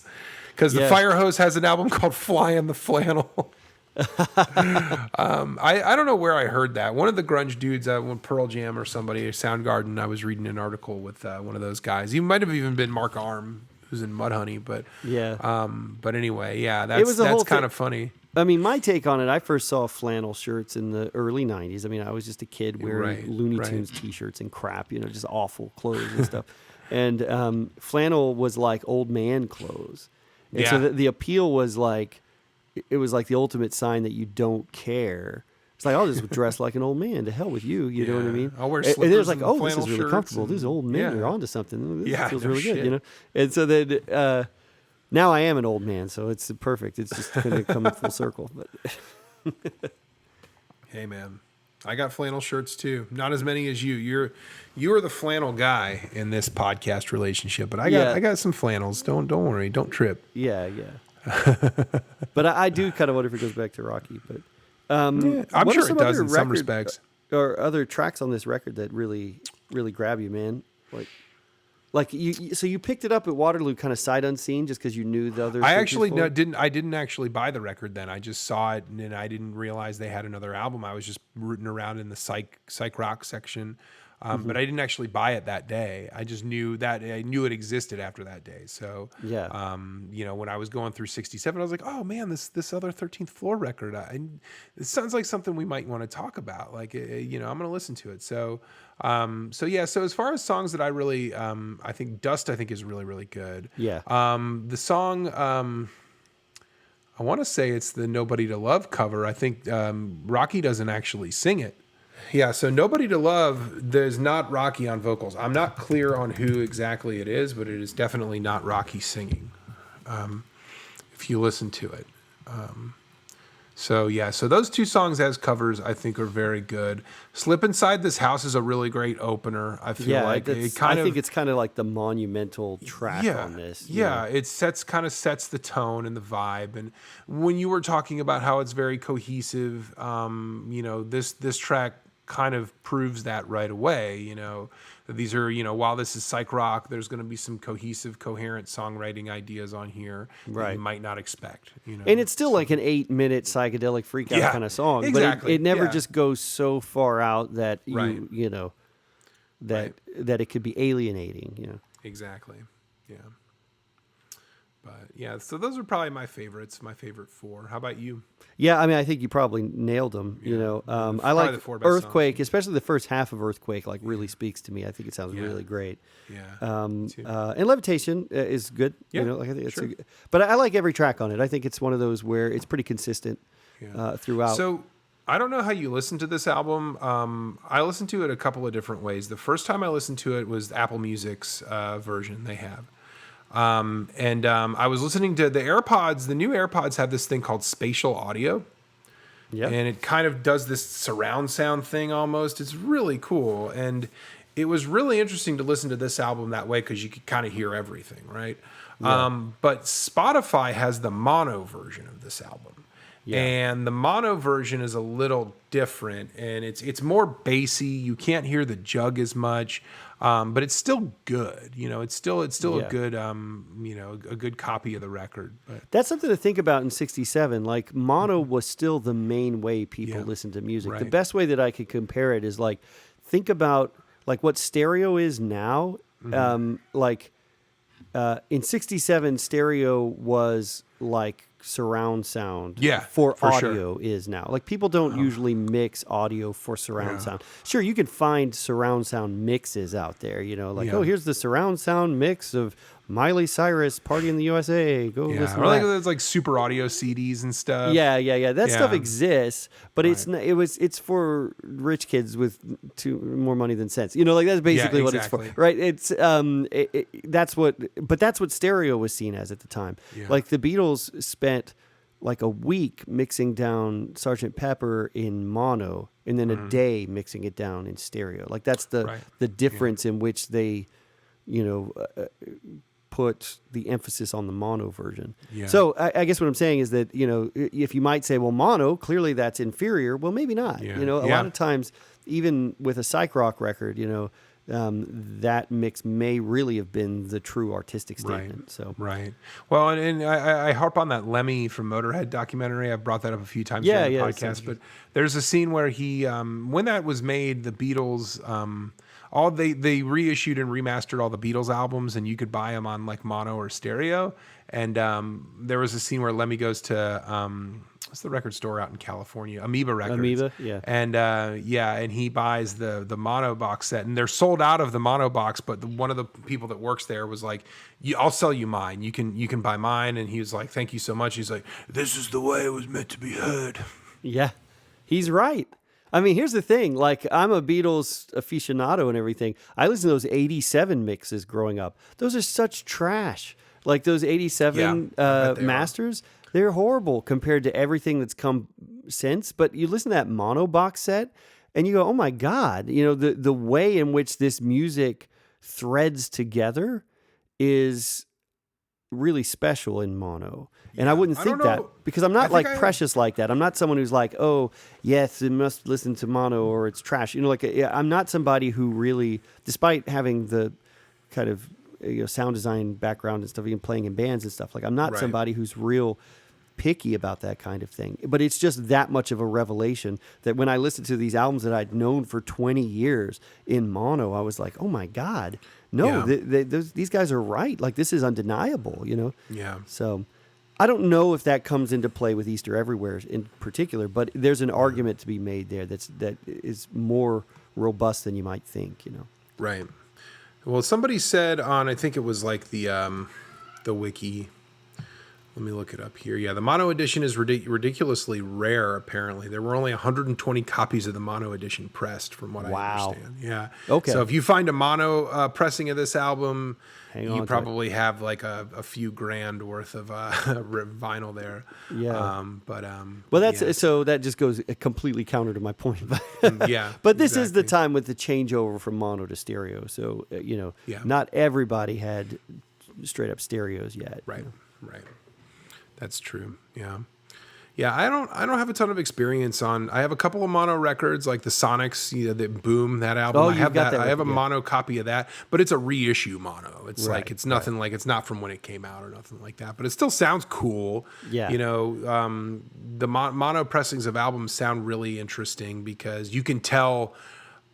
Because the Fire Hose has an album called "Flying the Flannel." I don't know where I heard that. One of the grunge dudes, when Pearl Jam or somebody, Soundgarden, I was reading an article with one of those guys. He might have even been Mark Arm, who's in Mudhoney, but but anyway, that's kind of funny. I mean, my take on it, I first saw flannel shirts in the early 90s. I mean, I was just a kid wearing Looney Tunes t-shirts and crap, you know, just awful clothes and stuff. And flannel was like old man clothes. And so the appeal was like, it was like the ultimate sign that you don't care. It's like, I'll just dress like an old man. To hell with you. You know what I mean? I'll wear slippers and it was like, and this is really comfortable. These old men are onto something. This feels really good, you know? And so then... now I am an old man, so it's perfect. It's just going to come in full circle. But hey, man, I got flannel shirts too. Not as many as you. You're the flannel guy in this podcast relationship, but I got some flannels. Don't worry. Don't trip. Yeah. But I do kind of wonder if it goes back to Rocky. But I'm sure it does in some respects. Or other tracks on this record that really, really grab you, man. Like you picked it up at Waterloo kind of sight unseen just because you knew the other. I didn't actually buy the record then. I just saw it and then I didn't realize they had another album. I was just rooting around in the psych rock section, but I didn't actually buy it that day. I just knew it existed after that day. So you know, when I was going through 67, I was like, oh man, this other 13th Floor record. It sounds like something we might want to talk about. Like you know, I'm going to listen to it. So as far as songs that I really, I think Dust, is really, really good. Yeah. The song, I want to say it's the Nobody to Love cover. I think, Rocky doesn't actually sing it. Yeah. So Nobody to Love, there's not Rocky on vocals. I'm not clear on who exactly it is, but it is definitely not Rocky singing. If you listen to it. So those two songs as covers, I think, are very good. Slip Inside This House is a really great opener. I feel like I think it's kind of like the monumental track on this. Yeah, it sets the tone and the vibe. And when you were talking about how it's very cohesive, you know, this track kind of proves that right away. You know, these are, you know, while this is psych rock, there's going to be some cohesive, coherent songwriting ideas on here that you might not expect. You know, and it's still like an 8-minute psychedelic freak out kind of song, exactly. but it never just goes so far out that you know that it could be alienating. You know, exactly. Yeah. But yeah, so those are probably my favorites. My favorite 4. How about you? Yeah, I mean, I think you probably nailed them. You know, I like Earthquake, especially the first half of Earthquake. Like, really speaks to me. I think it sounds really great. Yeah. And Levitation is good. You know, like I think it's but I like every track on it. I think it's one of those where it's pretty consistent throughout. So I don't know how you listen to this album. I listened to it a couple of different ways. The first time I listened to it was Apple Music's version they have. I was listening to the AirPods. The new AirPods have this thing called spatial audio. Yeah. And it kind of does this surround sound thing almost. It's really cool. And it was really interesting to listen to this album that way because you could kind of hear everything, right? Yeah. But Spotify has the mono version of this album. And the mono version is a little different, and it's more bassy. You can't hear the jug as much, but it's still good. It's still a good a good copy of the record. But that's something to think about in '67. Like mono was still the main way people listened to music. Right. The best way that I could compare it is like think about like what stereo is now. In '67, stereo was like surround sound for audio is now. Like people don't usually mix audio for surround sound. Sure, you can find surround sound mixes out there, oh, here's the surround sound mix of Miley Cyrus Party in the USA. Go listen to that. There's like super audio CDs and stuff. Yeah. That stuff exists, but it's for rich kids with more money than sense. That's basically what it's for, right? It's that's what stereo was seen as at the time. Yeah. Like the Beatles spent like a week mixing down Sgt. Pepper in mono, and then a day mixing it down in stereo. Like that's the difference in which they, put the emphasis on the mono version. Yeah. So I guess what I'm saying is that, if you might say, well, mono, clearly that's inferior. Well, maybe not. Yeah. A lot of times, even with a psych rock record, that mix may really have been the true artistic statement. Right. So right. Well, and I harp on that Lemmy from Motorhead documentary. I've brought that up a few times on the podcast. But there's a scene where he, when that was made, the Beatles, they reissued and remastered all the Beatles albums, and you could buy them on like mono or stereo. And there was a scene where Lemmy goes to what's the record store out in California? Amoeba Records. Amoeba, yeah. And and he buys the mono box set, and they're sold out of the mono box. But one of the people that works there was like, "I'll sell you mine. You can buy mine." And he was like, "Thank you so much." He's like, "This is the way it was meant to be heard." Yeah, he's right. I mean, here's the thing. Like, I'm a Beatles aficionado and everything. I listened to those 87 mixes growing up. Those are such trash. Like, those 87 masters, they're horrible compared to everything that's come since. But you listen to that mono box set, and you go, oh, my God. The way in which this music threads together is really special in mono. And I wouldn't think that because I'm not precious like that. I'm not someone who's like, oh, yes, you must listen to mono or it's trash. I'm not somebody who really, despite having the kind of sound design background and stuff, even playing in bands and stuff, like I'm not somebody who's real picky about that kind of thing. But it's just that much of a revelation that when I listened to these albums that I'd known for 20 years in mono, I was like, oh my God, no, these guys are right. Like this is undeniable, Yeah. So I don't know if that comes into play with Easter Everywhere in particular, but there's an argument to be made there that is more robust than you might think, Right. Well, somebody said on, I think it was like the wiki. Let me look it up here. Yeah, the mono edition is ridiculously rare, apparently. There were only 120 copies of the mono edition pressed, from what I understand. Yeah. Okay. So if you find a mono pressing of this album, you probably have like a few grand worth of vinyl there. Yeah. Well, that's so that just goes completely counter to my point. Yeah. But this is the time with the changeover from mono to stereo. So not everybody had straight up stereos yet. Right. Right. That's true. Yeah. Yeah, I don't have a ton of experience on. I have a couple of mono records, like the Sonics, that Boom, that album. Oh, I have that. I have a mono copy of that, but it's a reissue mono. It's like it's nothing like it's not from when it came out or nothing like that. But it still sounds cool. Yeah. The mono pressings of albums sound really interesting because you can tell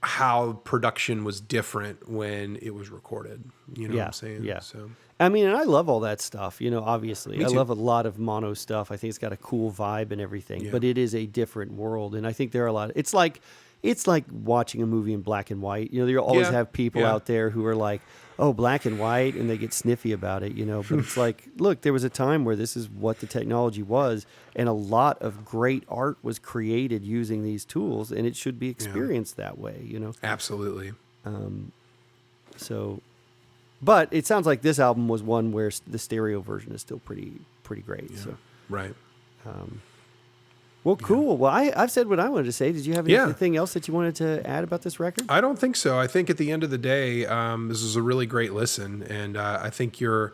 how production was different when it was recorded. You know what I'm saying? Yeah. So. I mean, and I love all that stuff, obviously. I love a lot of mono stuff. I think it's got a cool vibe and everything, but it is a different world. And I think there are a lot it's like watching a movie in black and white. You always have people out there who are like, oh, black and white, and they get sniffy about it, But it's like, look, there was a time where this is what the technology was, and a lot of great art was created using these tools, and it should be experienced that way, Absolutely. But it sounds like this album was one where the stereo version is still pretty great. Yeah. So right. Well, cool. Well, I've said what I wanted to say. Did you have anything else that you wanted to add about this record? I don't think so. I think at the end of the day, this is a really great listen, and I think you're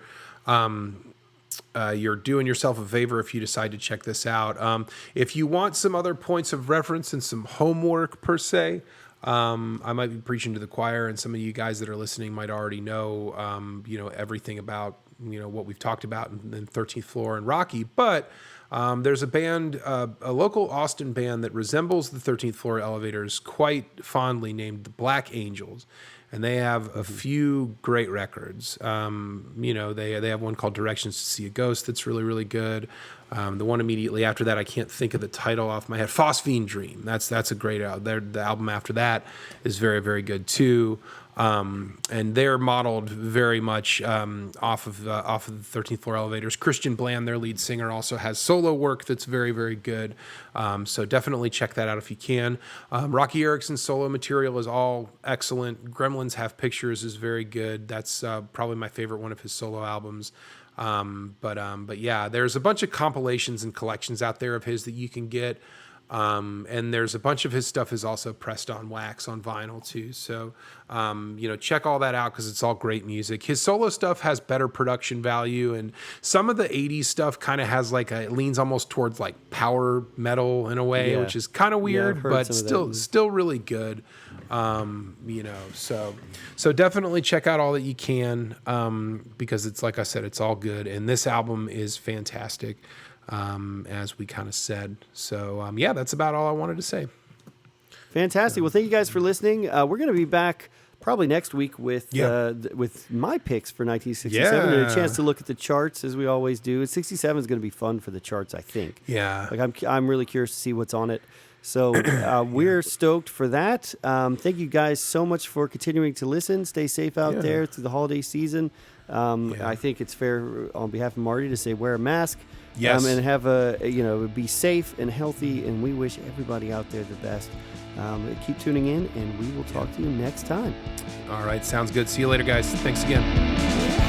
you're doing yourself a favor if you decide to check this out. If you want some other points of reference and some homework per se, I might be preaching to the choir, and some of you guys that are listening might already know, everything about, what we've talked about in 13th Floor and Rocky. But there's a band, a local Austin band that resembles the 13th Floor Elevators quite fondly, named the Black Angels. And they have a few great records. They have one called Directions to See a Ghost that's really, really good. The one immediately after that, I can't think of the title off my head. Phosphine Dream. That's a great album. The album after that is very, very good too. And they're modeled very much off of the 13th Floor Elevators. Christian Bland, their lead singer, also has solo work that's very, very good. So definitely check that out if you can. Rocky Erickson's solo material is all excellent. Gremlins Have Pictures is very good. That's probably my favorite one of his solo albums. But yeah, there's a bunch of compilations and collections out there of his that you can get. And there's a bunch of his stuff is also pressed on wax on vinyl too. So, check all that out because it's all great music. His solo stuff has better production value, and some of the 80s stuff kind of has it leans almost towards like power metal in a way, which is kind of weird, but still really good. So definitely check out all that you can, because it's, like I said, it's all good. And this album is fantastic. As we kind of said. So, that's about all I wanted to say. Fantastic. Well, thank you guys for listening. We're going to be back probably next week with my picks for 1967 and a chance to look at the charts as we always do. 67 is going to be fun for the charts, I think. Yeah. I'm really curious to see what's on it. So we're stoked for that. Thank you guys so much for continuing to listen. Stay safe out there through the holiday season. I think it's fair on behalf of Marty to say wear a mask. Yes. And have be safe and healthy, and we wish everybody out there the best. Keep tuning in, and we will talk to you next time. All right, sounds good. See you later, guys. Thanks again.